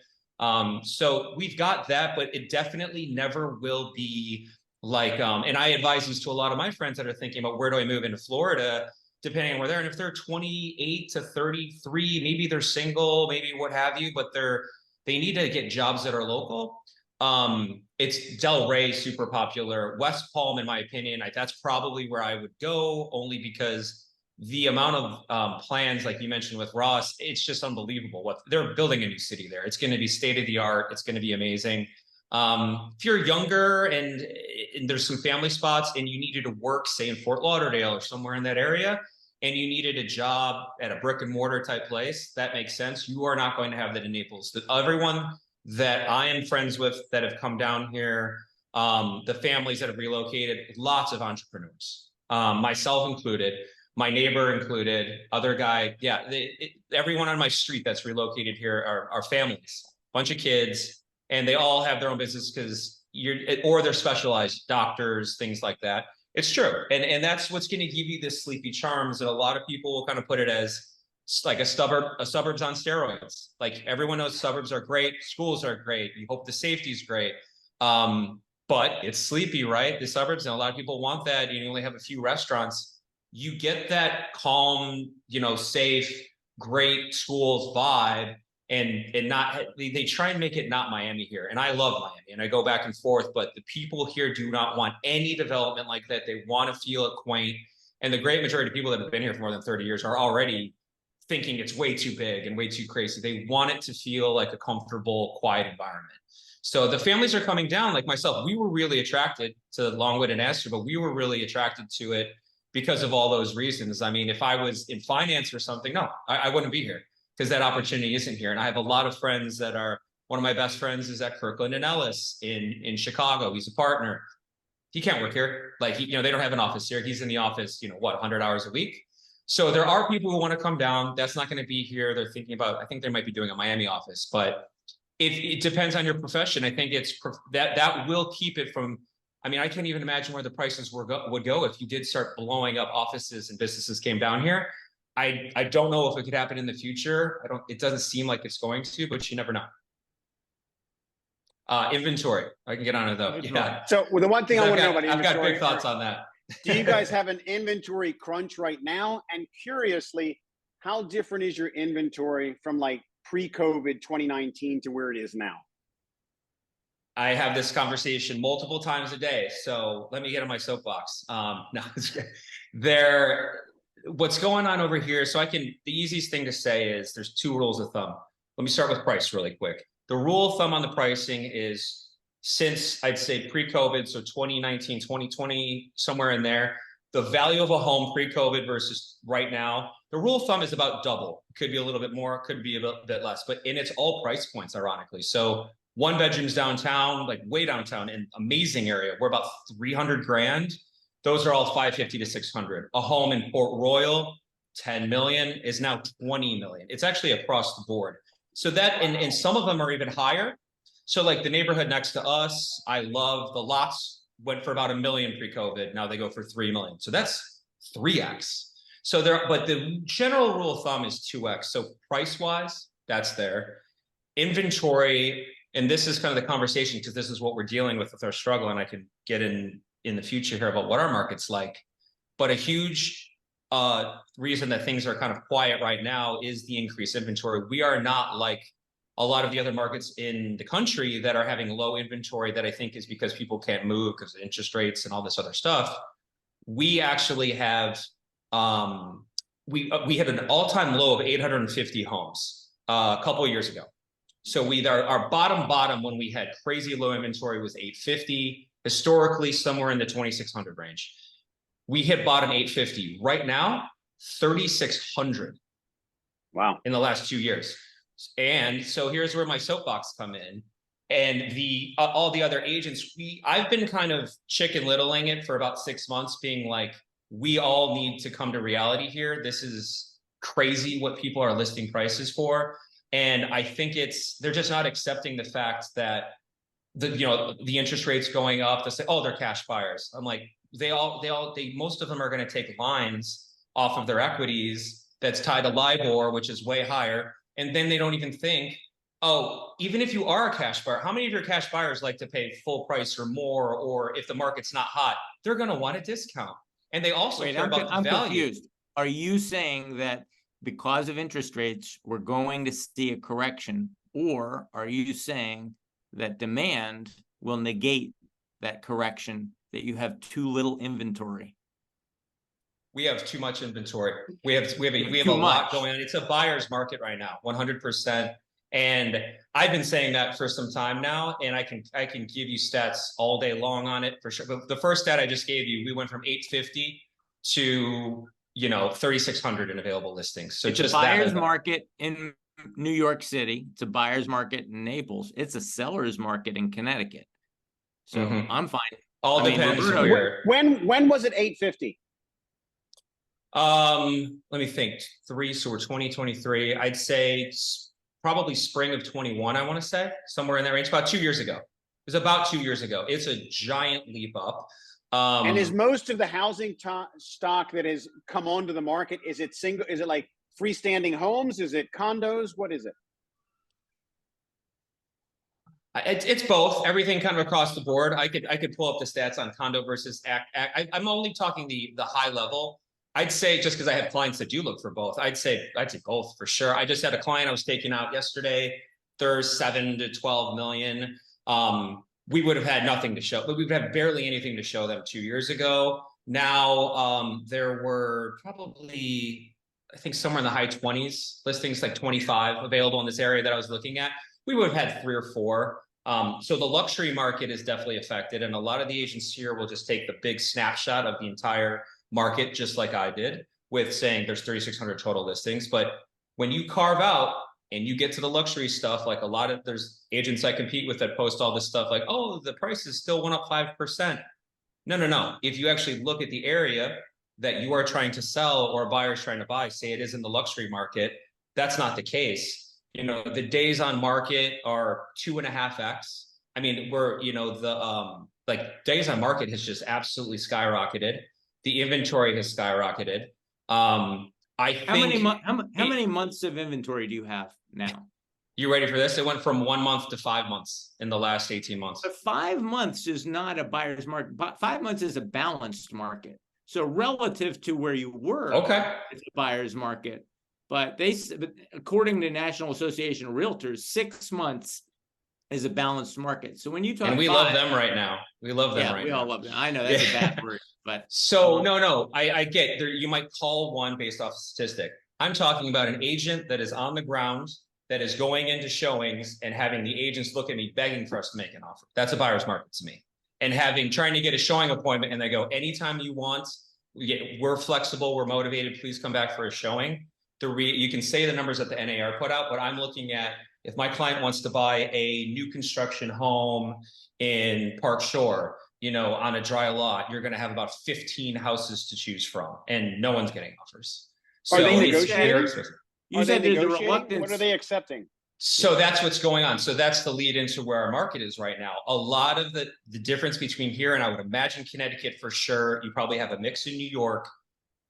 So we've got that, but it definitely never will be like, and I advise this to a lot of my friends that are thinking about where do I move into Florida, depending on where they're, and if they're 28 to 33, maybe they're single, maybe what have you, but they need to get jobs that are local. It's Delray, super popular. West Palm, in my opinion, that's probably where I would go, only because the amount of plans, like you mentioned with Ross, it's just unbelievable. What they're building a new city there. It's going to be state of the art. It's going to be amazing. If you're younger and there's some family spots and you needed to work, say in Fort Lauderdale or somewhere in that area, and you needed a job at a brick and mortar type place, that makes sense. You are not going to have that in Naples. Everyone that I am friends with that have come down here, the families that have relocated, lots of entrepreneurs, myself included. My neighbor included, other guy. Yeah, everyone on my street that's relocated here are families, bunch of kids, and they all have their own business because, or they're specialized doctors, things like that. It's true. And that's what's going to give you this sleepy charms. And a lot of people will kind of put it as like a suburbs on steroids. Like everyone knows suburbs are great. Schools are great. You hope the safety is great. But it's sleepy, right? The suburbs, and a lot of people want that. You only have a few restaurants. You get that calm, safe, great schools vibe. And not they try and make it not Miami here. And I love Miami and I go back and forth, but the people here do not want any development like that. They want to feel it quaint. And the great majority of people that have been here for more than 30 years are already thinking it's way too big and way too crazy. They want it to feel like a comfortable, quiet environment. So the families are coming down, like myself. We were really attracted to Longwood and Astor, but we were really attracted to it because of all those reasons. I mean, if I was in finance or something, no, I wouldn't be here, because that opportunity isn't here. And I have a lot of friends that are, one of my best friends is at Kirkland and Ellis in Chicago. He's a partner. He can't work here. Like, they don't have an office here. He's in the office, 100 hours a week. So there are people who want to come down. That's not going to be here. They're thinking about, I think they might be doing a Miami office, but it depends on your profession. I think that will keep it from, I mean, I can't even imagine where the prices would go if you did start blowing up offices and businesses came down here. I don't know if it could happen in the future. It doesn't seem like it's going to, but you never know. Inventory. I can get on it though. Yeah. So the one thing I want to know about inventory. I've got big thoughts on that. Do you guys have an inventory crunch right now? And curiously, how different is your inventory from like pre-COVID 2019 to where it is now? I have this conversation multiple times a day. So let me get on my soapbox. No, what's going on over here? So the easiest thing to say is there's two rules of thumb. Let me start with price really quick. The rule of thumb on the pricing is, since I'd say pre-COVID, so 2019, 2020, somewhere in there, the value of a home pre-COVID versus right now, the rule of thumb is about double. It could be a little bit more, could be a bit less, but it's all price points, ironically. So one bedrooms downtown, like way downtown, in amazing area, we're about 300 grand. Those are all 550 to 600. A home in Port Royal, 10 million, is now 20 million. It's actually across the board. So that, and some of them are even higher. So like the neighborhood next to us, I love the lots, went for about $1 million pre-COVID. Now they go for 3 million. So that's 3x. So but the general rule of thumb is 2x. So price wise, that's there. Inventory, and this is kind of the conversation, because this is what we're dealing with our struggle. And I could get in the future here about what our market's like. But a huge reason that things are kind of quiet right now is the increased inventory. We are not like a lot of the other markets in the country that are having low inventory, that I think is because people can't move because of interest rates and all this other stuff. We actually have, we had an all-time low of 850 homes a couple of years ago. So our bottom when we had crazy low inventory was 850, historically somewhere in the 2,600 range. We hit bottom 850. Right now, 3,600. Wow. In the last 2 years. And so here's where my soapbox come in. And all the other agents, I've been kind of chicken littling it for about 6 months, being like, we all need to come to reality here. This is crazy what people are listing prices for. And I think they're just not accepting the fact that the interest rates going up. They say, oh, they're cash buyers. I'm like, most of them are going to take lines off of their equities that's tied to LIBOR, which is way higher. And then they don't even think, oh, even if you are a cash buyer, how many of your cash buyers like to pay full price or more? Or if the market's not hot, they're going to want a discount. And they also care about the value. Confused. Are you saying that because of interest rates, we're going to see a correction? Or are you saying that demand will negate that correction, that you have too little inventory? We have too much inventory. We have a lot going on. It's a buyer's market right now, 100%. And I've been saying that for some time now, and I can give you stats all day long on it for sure. But the first stat I just gave you, we went from 850 to 3,600 in available listings. So it's just a buyer's market in New York City. It's a buyer's market in Naples. It's a seller's market in Connecticut. So I'm fine. All depends where. When was it 850? Let me think. So we're 2023. I'd say probably spring of 21. I want to say somewhere in that range, about 2 years ago. was about 2 years ago. It's a giant leap up. And is most of the housing stock that has come onto the market, is it single? Is it like freestanding homes? Is it condos? What is it? It's both. Everything kind of across the board. I could pull up the stats on condo versus I'm only talking the high level. I'd say, just because I have clients that do look for both, I'd say both for sure. I just had a client I was taking out yesterday. There's 7 to 12 million. We would have had nothing to show, but we would have barely anything to show them 2 years ago. Now there were probably, I think, somewhere in the high 20s listings, like 25 available in this area that I was looking at. We would have had 3 or 4. So the luxury market is definitely affected, and a lot of the agents here will just take the big snapshot of the entire market, just like I did, with saying there's 3,600 total listings. But when you carve out and you get to the luxury stuff, like there's agents I compete with that post all this stuff like, oh, the prices still went up 5%. No. If you actually look at the area that you are trying to sell or a buyer's trying to buy, say it is in the luxury market, that's not the case. You know, the days on market are 2.5x. I mean, like days on market has just absolutely skyrocketed. The inventory has skyrocketed. I think how many months of inventory do you have now? You ready for this? It went from 1 month to 5 months in the last 18 months. But 5 months is not a buyer's market. 5 months is a balanced market. So relative to where you were, okay, it's a buyer's market. But according to National Association of Realtors, 6 months is a balanced market. So when you talk, and we love them right now. We love them right now. We all love them. I know that's a bad word, but so no, I get there. You might call one based off statistic. I'm talking about an agent that is on the ground, that is going into showings and having the agents look at me begging for us to make an offer. That's a buyer's market to me. And trying to get a showing appointment, and they go, anytime you want, we're flexible, we're motivated, please come back for a showing. You can say the numbers that the NAR put out, but I'm looking at, if my client wants to buy a new construction home in Park Shore, on a dry lot, you're going to have about 15 houses to choose from, and no one's getting offers. Are they negotiating? You said there's a reluctance. What are they accepting? So that's what's going on. So that's the lead into where our market is right now. A lot of the difference between here and I would imagine Connecticut for sure. You probably have a mix in New York.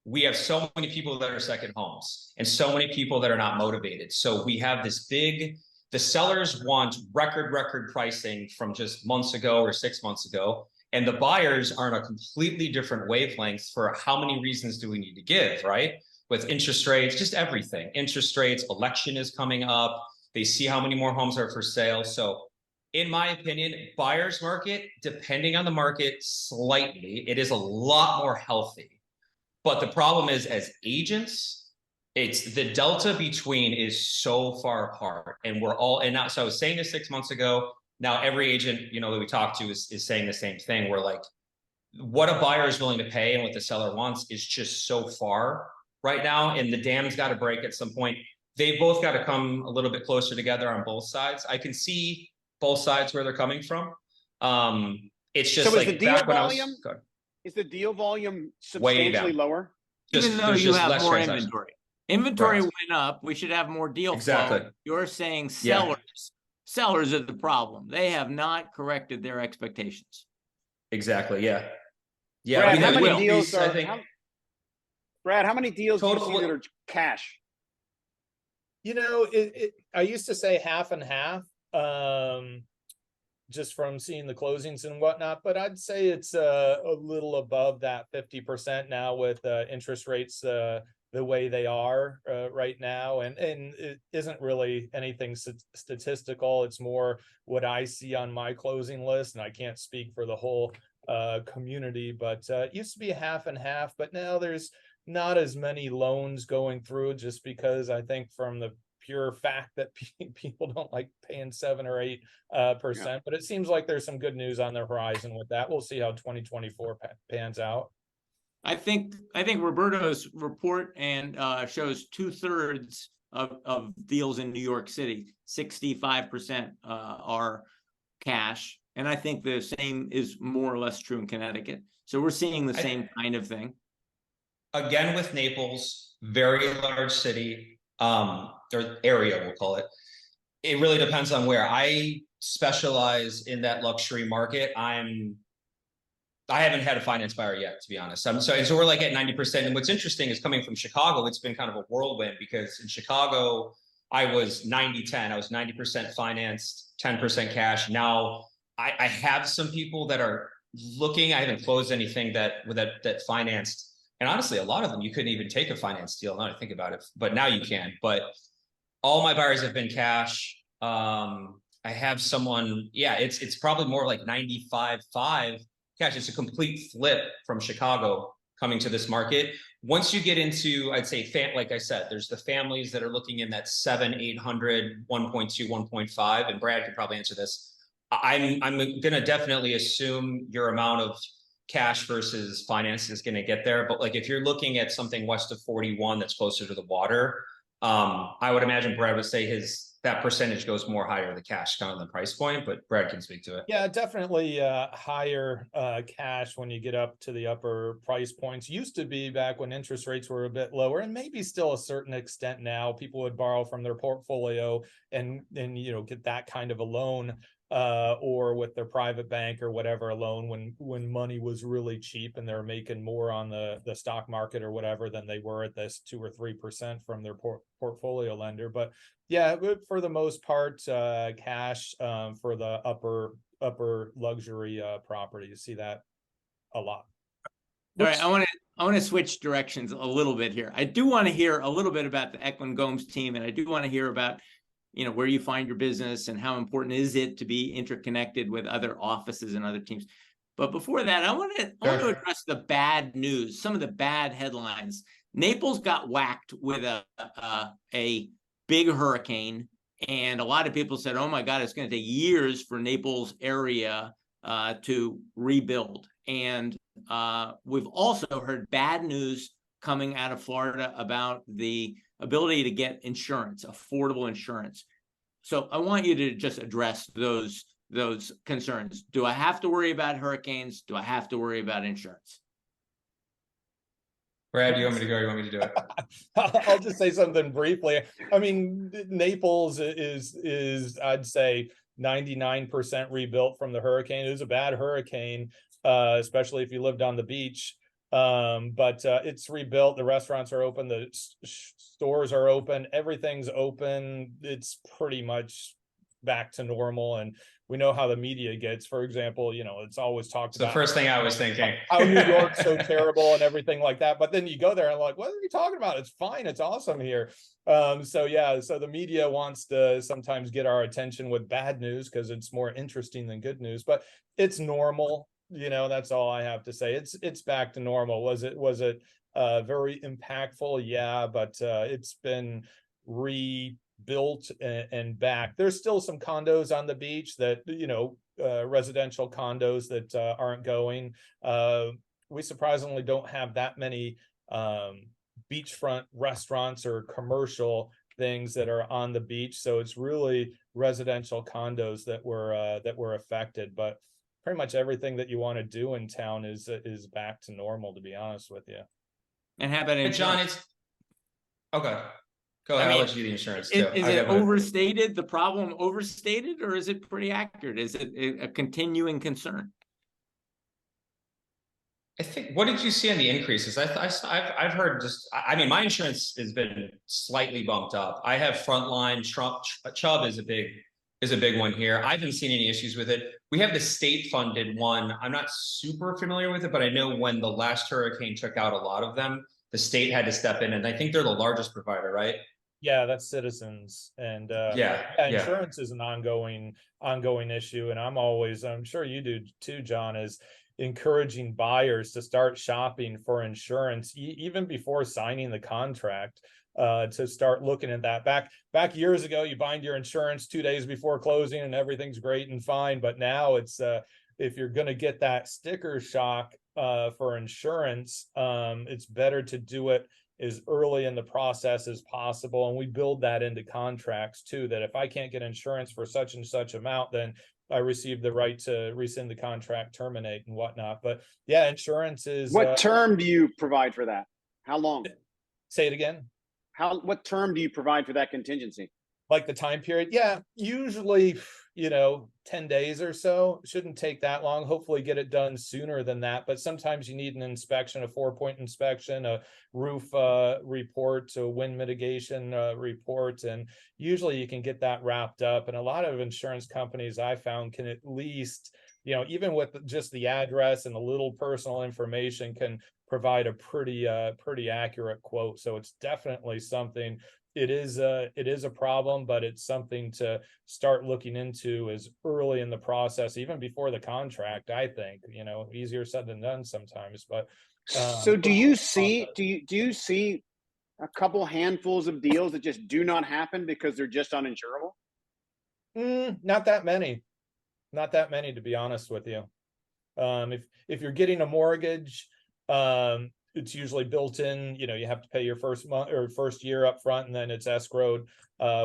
We have so many people that are second homes and so many people that are not motivated. So we have the sellers want record pricing from just months ago or 6 months ago. And the buyers are on a completely different wavelength for how many reasons do we need to give, right? With interest rates, just everything. Interest rates, election is coming up. They see how many more homes are for sale. So in my opinion, buyer's market, depending on the market slightly, it is a lot more healthy. But the problem is, as agents, it's the delta between is so far apart, and now, so I was saying this 6 months ago. Now every agent, that we talk to is saying the same thing. We're like, what a buyer is willing to pay and what the seller wants is just so far right now. And the dam's got to break at some point. They've both got to come a little bit closer together on both sides. I can see both sides where they're coming from. It's just, so like, is the deal volume substantially lower? Even though you have more inventory. Inventory went up. We should have more deal flow. You're saying sellers are the problem. They have not corrected their expectations. Exactly. Yeah. Brad, how many deals Brad, how many deals do you see that are cash? I used to say half and half, just from seeing the closings and whatnot, but I'd say it's a little above that 50% now with interest rates the way they are right now. And it isn't really anything statistical. It's more what I see on my closing list. And I can't speak for the whole community, but it used to be half and half, but now there's not as many loans going through, just because I think from the pure fact that people don't like paying 7 or 8%, but it seems like there's some good news on the horizon with that. We'll see how 2024 pans out. I think Roberto's report and shows 2/3 of deals in New York City, 65% are cash, and I think the same is more or less true in Connecticut. So we're seeing the same kind of thing. Again, with Naples, very large city, or area, we'll call it. It really depends on where. I specialize in that luxury market, I haven't had a finance buyer yet, to be honest. So we're like at 90%. And what's interesting is coming from Chicago, it's been kind of a whirlwind, because in Chicago, I was 90-10. I was 90% financed, 10% cash. Now I have some people that are looking. I haven't closed anything that financed. And honestly, a lot of them, you couldn't even take a finance deal. Now I think about it, but now you can. But all my buyers have been cash. I have someone, yeah, it's probably more like 95-5 cash. It's a complete flip from Chicago coming to this market. Once you get into, I'd say, like I said, there's the families that are looking in that 700, 800, 1.2, 1.5, and Brad could probably answer this. I'm gonna definitely assume your amount of cash versus finance is gonna get there. But like if you're looking at something west of 41 that's closer to the water, I would imagine Brad would say that percentage goes more higher the cash kind of the price point, but Brad can speak to it. Yeah, definitely higher cash when you get up to the upper price points. Used to be back when interest rates were a bit lower, and maybe still a certain extent now. People would borrow from their portfolio and get that kind of a loan, or with their private bank or whatever, a loan when money was really cheap and they're making more on the stock market or whatever than they were at this 2 or 3% from their portfolio lender. But yeah, for the most part, cash for the upper luxury property. You see that a lot. All right, I want to switch directions a little bit here. I do want to hear a little bit about the Eklund Gomes team, and I do want to hear about where you find your business and how important is it to be interconnected with other offices and other teams. But before that, I want to address the bad news, some of the bad headlines. Naples got whacked with a big hurricane, and a lot of people said, oh my God, it's going to take years for Naples area to rebuild. And we've also heard bad news coming out of Florida about the ability to get insurance, affordable insurance. So I want you to just address those concerns. Do I have to worry about hurricanes? Do I have to worry about insurance? Brad, do you want me to go or you want me to do it? I'll just say something briefly. I mean, Naples is I'd say 99% rebuilt from the hurricane. It was a bad hurricane, especially if you lived on the beach. But it's rebuilt. The restaurants are open. The stores are open. Everything's open. It's pretty much back to normal. And we know how the media gets. For example, it's always talked about. The first thing I was thinking. How New York's so terrible and everything like that. But then you go there and like, what are you talking about? It's fine. It's awesome here. So the media wants to sometimes get our attention with bad news because it's more interesting than good news. But it's normal. That's all I have to say. It's back to normal. Was it very impactful? Yeah, but it's been rebuilt and back. There's still some condos on the beach that residential condos that aren't going. We surprisingly don't have that many beachfront restaurants or commercial things that are on the beach. So it's really residential condos that were affected, but pretty much everything that you want to do in town is back to normal, to be honest with you. And how about insurance? John, it's okay. Go ahead. I'll let you do the insurance too. Is it overstated? The problem overstated, or is it pretty accurate? Is it a continuing concern? I think. What did you see on the increases? I've heard I mean, my insurance has been slightly bumped up. I have Frontline. Chubb is a big one here. I haven't seen any issues with it. We have the state funded one. I'm not super familiar with it, but I know when the last hurricane took out a lot of them, the state had to step in, and I think they're the largest provider, right? Yeah, that's Citizens, and insurance is an ongoing issue, and I'm sure you do too, John, is encouraging buyers to start shopping for insurance even before signing the contract. To start looking at that. Back years ago, you bind your insurance 2 days before closing and everything's great and fine. But now it's if you're going to get that sticker shock for insurance, it's better to do it as early in the process as possible. And we build that into contracts too, that if I can't get insurance for such and such amount, then I receive the right to rescind the contract, terminate and whatnot. But yeah, insurance is. What term do you provide for that? How long? Say it again. What term do you provide for that contingency? Like the time period, yeah, usually, 10 days or so. Shouldn't take that long. Hopefully get it done sooner than that. But sometimes you need an inspection, a 4-point inspection, a roof report, a wind mitigation report. And usually you can get that wrapped up. And a lot of insurance companies I found can at least, even with just the address and a little personal information, can provide a pretty accurate quote. So it's definitely something. It is a problem, but it's something to start looking into as early in the process, even before the contract. I think, easier said than done sometimes. But so do you see a couple handfuls of deals that just do not happen because they're just uninsurable? Not that many, to be honest with you. If you're getting a mortgage, it's usually built in, you have to pay your first month or first year up front, and then it's escrowed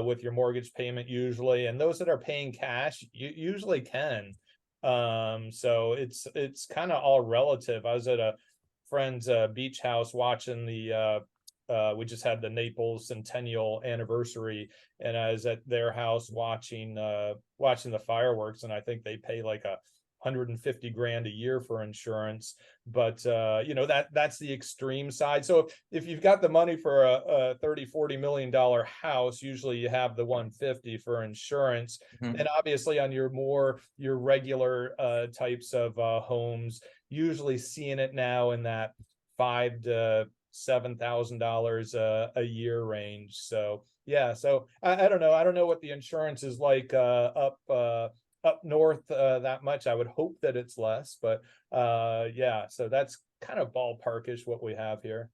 with your mortgage payment usually. And those that are paying cash, you usually can. So it's kind of all relative. I was at a friend's beach house watching we just had the Naples centennial anniversary, and I was at their house watching the fireworks, and I think they pay like $150,000 a year for insurance. But that's the extreme side. So if you've got the money for a $30-40 million house, usually you have the 150 for insurance. And obviously on your regular types of homes, usually seeing it now in that $5,000 to $7,000 a year range. So yeah, so I don't know what the insurance is like up north that much. I would hope that it's less, but yeah, so that's kind of ballparkish what we have here.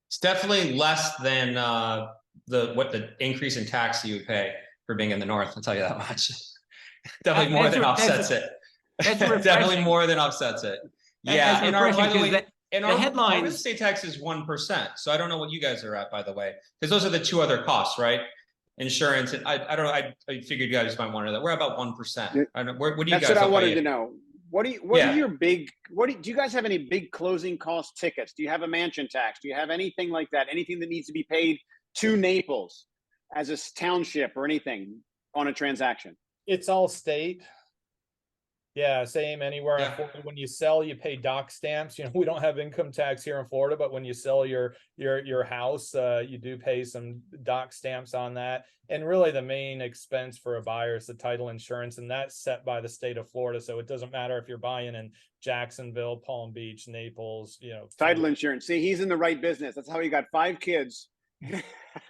It's definitely less than what the increase in tax you would pay for being in the north. I'll tell you that much. Definitely more than offsets it. Definitely more than offsets it. Yeah, and by the way, our real estate tax is 1%. So I don't know what you guys are at, by the way, because those are the two other costs, right? Insurance, and I don't know. I figured you guys might want to know that we're about 1%. I don't know. What do you guys? That's what I wanted to know. What are your big? Do you guys have any big closing cost tickets? Do you have a mansion tax? Do you have anything like that? Anything that needs to be paid to Naples as a township or anything on a transaction? It's all state. Yeah, same anywhere. Yeah. When you sell, you pay dock stamps. We don't have income tax here in Florida, but when you sell your house, you do pay some dock stamps on that. And really the main expense for a buyer is the title insurance, and that's set by the state of Florida. So it doesn't matter if you're buying in Jacksonville, Palm Beach, Naples, Title insurance. See, he's in the right business. That's how he got 5 kids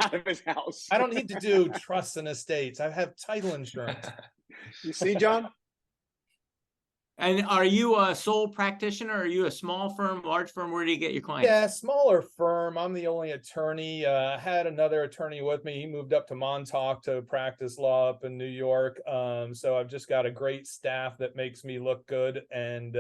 out of his house. I don't need to do trusts and estates. I have title insurance. You see, John? And are you a sole practitioner? Are you a small firm, large firm? Where do you get your clients? Yeah, smaller firm. I'm the only attorney. I had another attorney with me. He moved up to Montauk to practice law up in New York. So I've just got a great staff that makes me look good, and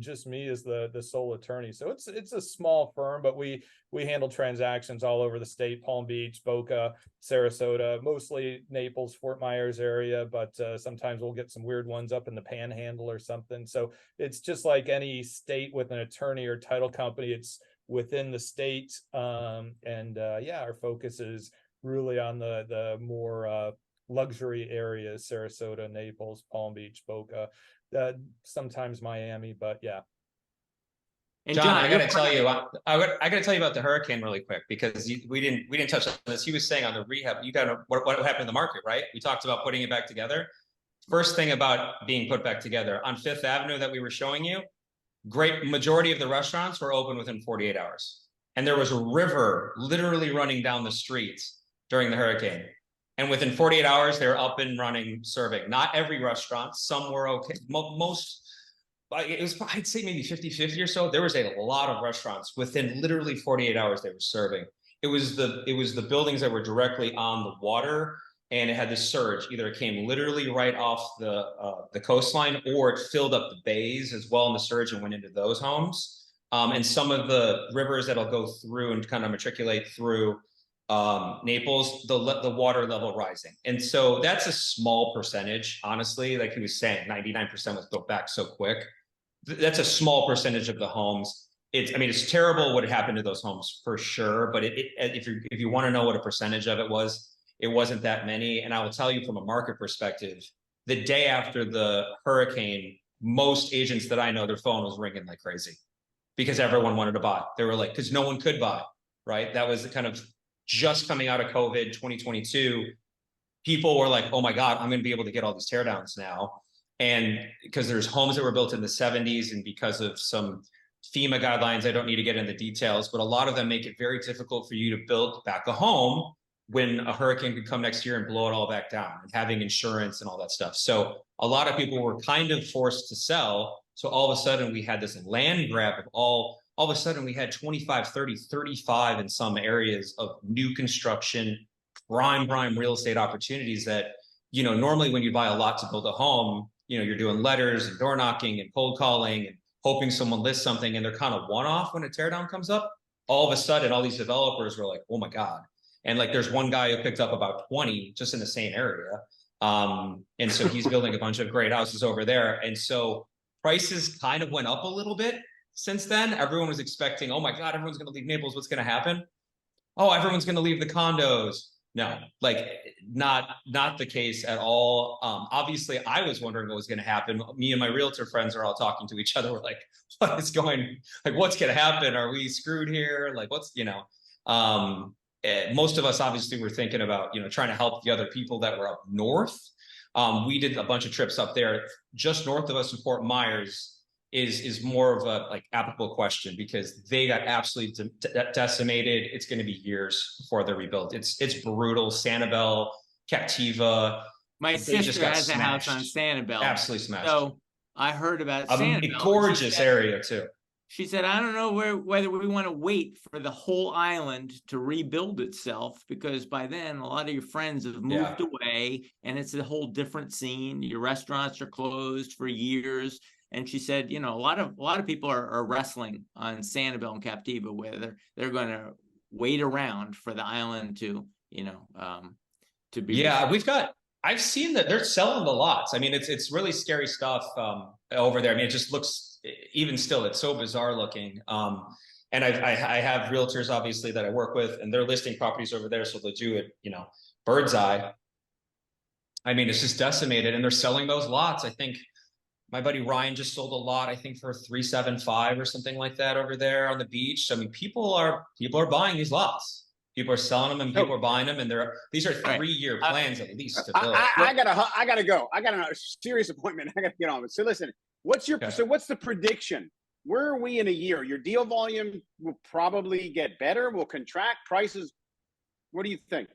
just me as the sole attorney. So it's a small firm, but we handle transactions all over the state: Palm Beach, Boca, Sarasota, mostly Naples, Fort Myers area, but sometimes we'll get some weird ones up in the Panhandle or something. So it's just like any state with an attorney or title company. It's within the state, yeah, our focus is really on the more luxury areas: Sarasota, Naples, Palm Beach, Boca, sometimes Miami, but yeah. And John, I got to tell you, I got to tell you about the hurricane really quick, because we didn't touch on this. He was saying on the rehab, you got what happened in the market, right? We talked about putting it back together. First thing about being put back together on Fifth Avenue that we were showing you, great majority of the restaurants were open within 48 hours. And there was a river literally running down the streets during the hurricane. And within 48 hours, they were up and running, serving. Not every restaurant, some were okay. Most, it was, I'd say maybe 50-50 or so. There was a lot of restaurants within literally 48 hours they were serving. It was the buildings that were directly on the water, and it had this surge. Either it came literally right off the coastline, or it filled up the bays as well in the surge and went into those homes. And some of the rivers that'll go through and kind of matriculate through Naples, the water level rising. And so that's a small percentage, honestly. Like he was saying, 99% was built back so quick. That's a small percentage of the homes. It's terrible what happened to those homes for sure. But if you want to know what a percentage of it was, it wasn't that many. And I will tell you from a market perspective, the day after the hurricane, most agents that I know, their phone was ringing like crazy because everyone wanted to buy. They were like, because no one could buy, right? That was kind of just coming out of COVID 2022. People were like, oh my God, I'm going to be able to get all these teardowns now. And because there's homes that were built in the 70s, and because of some FEMA guidelines, I don't need to get into details, but a lot of them make it very difficult for you to build back a home when a hurricane could come next year and blow it all back down, and having insurance and all that stuff. So a lot of people were kind of forced to sell. So all of a sudden we had this land grab of all of a sudden we had 25, 30, 35 in some areas of new construction, prime real estate opportunities that, you know, normally when you buy a lot to build a home, you know, you're doing letters and door knocking and cold calling and hoping someone lists something, and they're kind of one-off when a teardown comes up. All of a sudden, all these developers were like, oh my God. And like, there's one guy who picked up about 20 just in the same area. And so he's building a bunch of great houses over there. And so prices kind of went up a little bit since then. Everyone was expecting, oh my God, everyone's going to leave Naples. What's going to happen? Oh, everyone's going to leave the condos. No, like not the case at all. Obviously, I was wondering what was going to happen. Me and my realtor friends are all talking to each other. We're like, what is going, like, what's going to happen? Are we screwed here? Like, what's, you know, most of us obviously were thinking about, you know, trying to help the other people that were up north. We did a bunch of trips up there. Just north of us in Fort Myers is more of a like applicable question, because they got absolutely decimated. It's going to be years before they're rebuilt. It's brutal. Sanibel, Captiva. My sister has a house on Sanibel. Absolutely smashed. So I heard about Sanibel. A gorgeous area too. She said, I don't know whether we want to wait for the whole island to rebuild itself, because by then a lot of your friends have moved away and it's a whole different scene. Your restaurants are closed for years. And she said, you know, a lot of people are wrestling on Sanibel and Captiva, where they're going to wait around for the island to, you know, to be. Yeah, I've seen that they're selling the lots. I mean, it's really scary stuff over there. I mean, it just looks, even still, it's so bizarre looking. And I have realtors obviously that I work with, and they're listing properties over there, so they'll do it, you know, bird's eye. I mean, it's just decimated, and they're selling those lots. I think my buddy Ryan just sold a lot, I think for 375 or something like that over there on the beach. So, I mean, people are buying these lots. People are selling them and people are buying them, and these are 3-year plans at least to build. I gotta go. I got a serious appointment. I gotta get on. So listen, what's the prediction? Where are we in a year? Your deal volume will probably get better, will contract, prices. What do you think?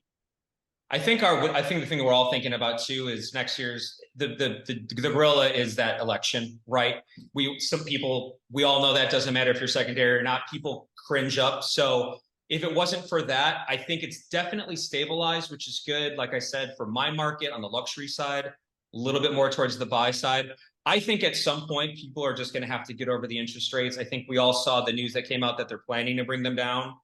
I think the thing that we're all thinking about too is next year's the gorilla is that election, right? We all know that doesn't matter if you're secondary or not. People cringe up. So if it wasn't for that, I think it's definitely stabilized, which is good. Like I said, for my market on the luxury side, a little bit more towards the buy side. I think at some point people are just going to have to get over the interest rates. I think we all saw the news that came out that they're planning to bring them down.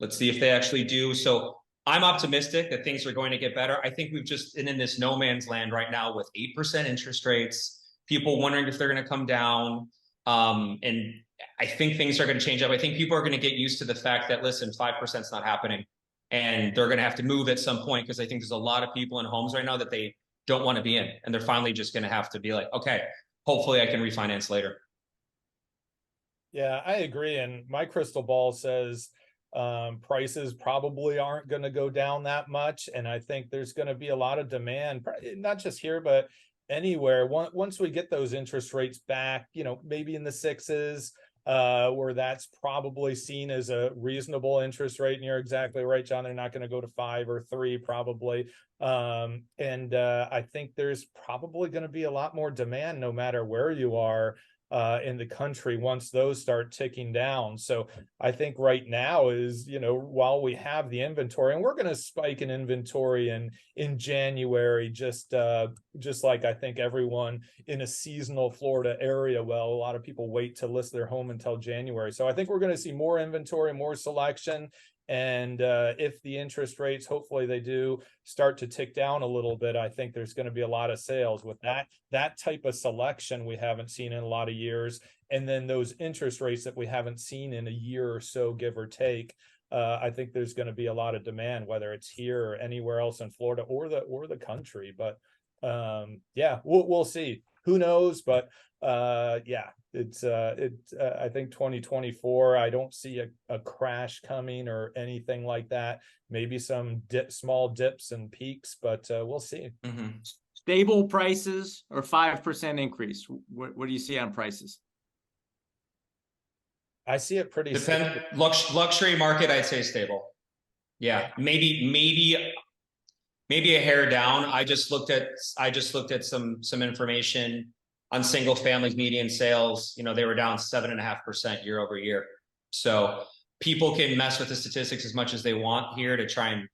Let's see if they actually do. So I'm optimistic that things are going to get better. I think we've just been in this no man's land right now with 8% interest rates, people wondering if they're going to come down. And I think things are going to change up. I think people are going to get used to the fact that, listen, 5% is not happening, and they're going to have to move at some point, because I think there's a lot of people in homes right now that they don't want to be in, and they're finally just going to have to be like, okay, hopefully I can refinance later. Yeah, I agree. And my crystal ball says prices probably aren't going to go down that much. And I think there's going to be a lot of demand, not just here, but anywhere. Once we get those interest rates back, you know, maybe in the 6s, where that's probably seen as a reasonable interest rate. And you're exactly right, John. They're not going to go to 5 or 3 probably. I think there's probably going to be a lot more demand no matter where you are in the country once those start ticking down. So I think right now is, you know, while we have the inventory, and we're going to spike in inventory in January, just like I think everyone in a seasonal Florida area, well, a lot of people wait to list their home until January. So I think we're going to see more inventory, more selection. And if the interest rates, hopefully they do start to tick down a little bit, I think there's going to be a lot of sales with that type of selection we haven't seen in a lot of years. And then those interest rates that we haven't seen in a year or so, give or take. I think there's going to be a lot of demand, whether it's here or anywhere else in Florida or the country. But yeah, we'll see. Who knows? But yeah, I think 2024, I don't see a crash coming or anything like that. Maybe some small dips and peaks, but we'll see. Stable prices or 5% increase? What do you see on prices? I see it pretty stable. Luxury market, I'd say stable. Yeah, maybe a hair down. I just looked at some information on single family median sales. You know, they were down 7.5% year over year. So people can mess with the statistics as much as they want here to try and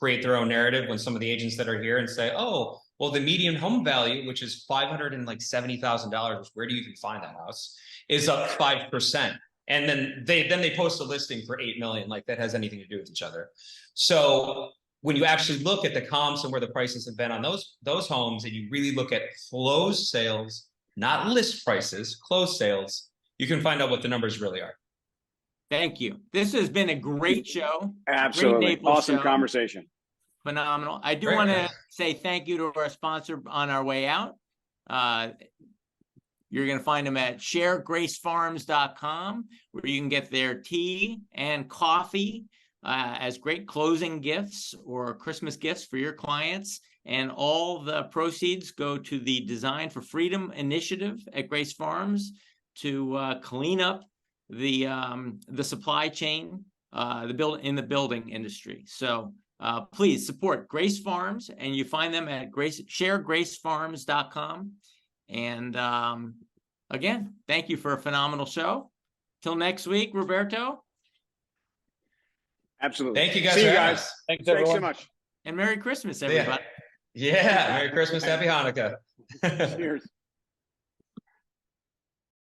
create their own narrative when some of the agents that are here and say, oh, well, the median home value, which is $570,000, where do you even find that house, is up 5%. And then they post a listing for 8 million, like that has anything to do with each other. So when you actually look at the comps and where the prices have been on those homes, and you really look at closed sales, not list prices, closed sales, you can find out what the numbers really are. Thank you. This has been a great show. Absolutely. Great awesome show. Conversation. Phenomenal. I do want to say thank you to our sponsor on our way out. You're going to find them at sharegracefarms.com, where you can get their tea and coffee as great closing gifts or Christmas gifts for your clients. And all the proceeds go to the Design for Freedom initiative at Grace Farms to clean up the supply chain, in the building industry. So please support Grace Farms, and you find them at sharegracefarms.com. And again, thank you for a phenomenal show. Till next week, Roberto. Absolutely. Thank you guys. See you guys. Thanks everyone. So much. And Merry Christmas, everybody. Yeah. Merry Christmas. Happy Hanukkah. Cheers.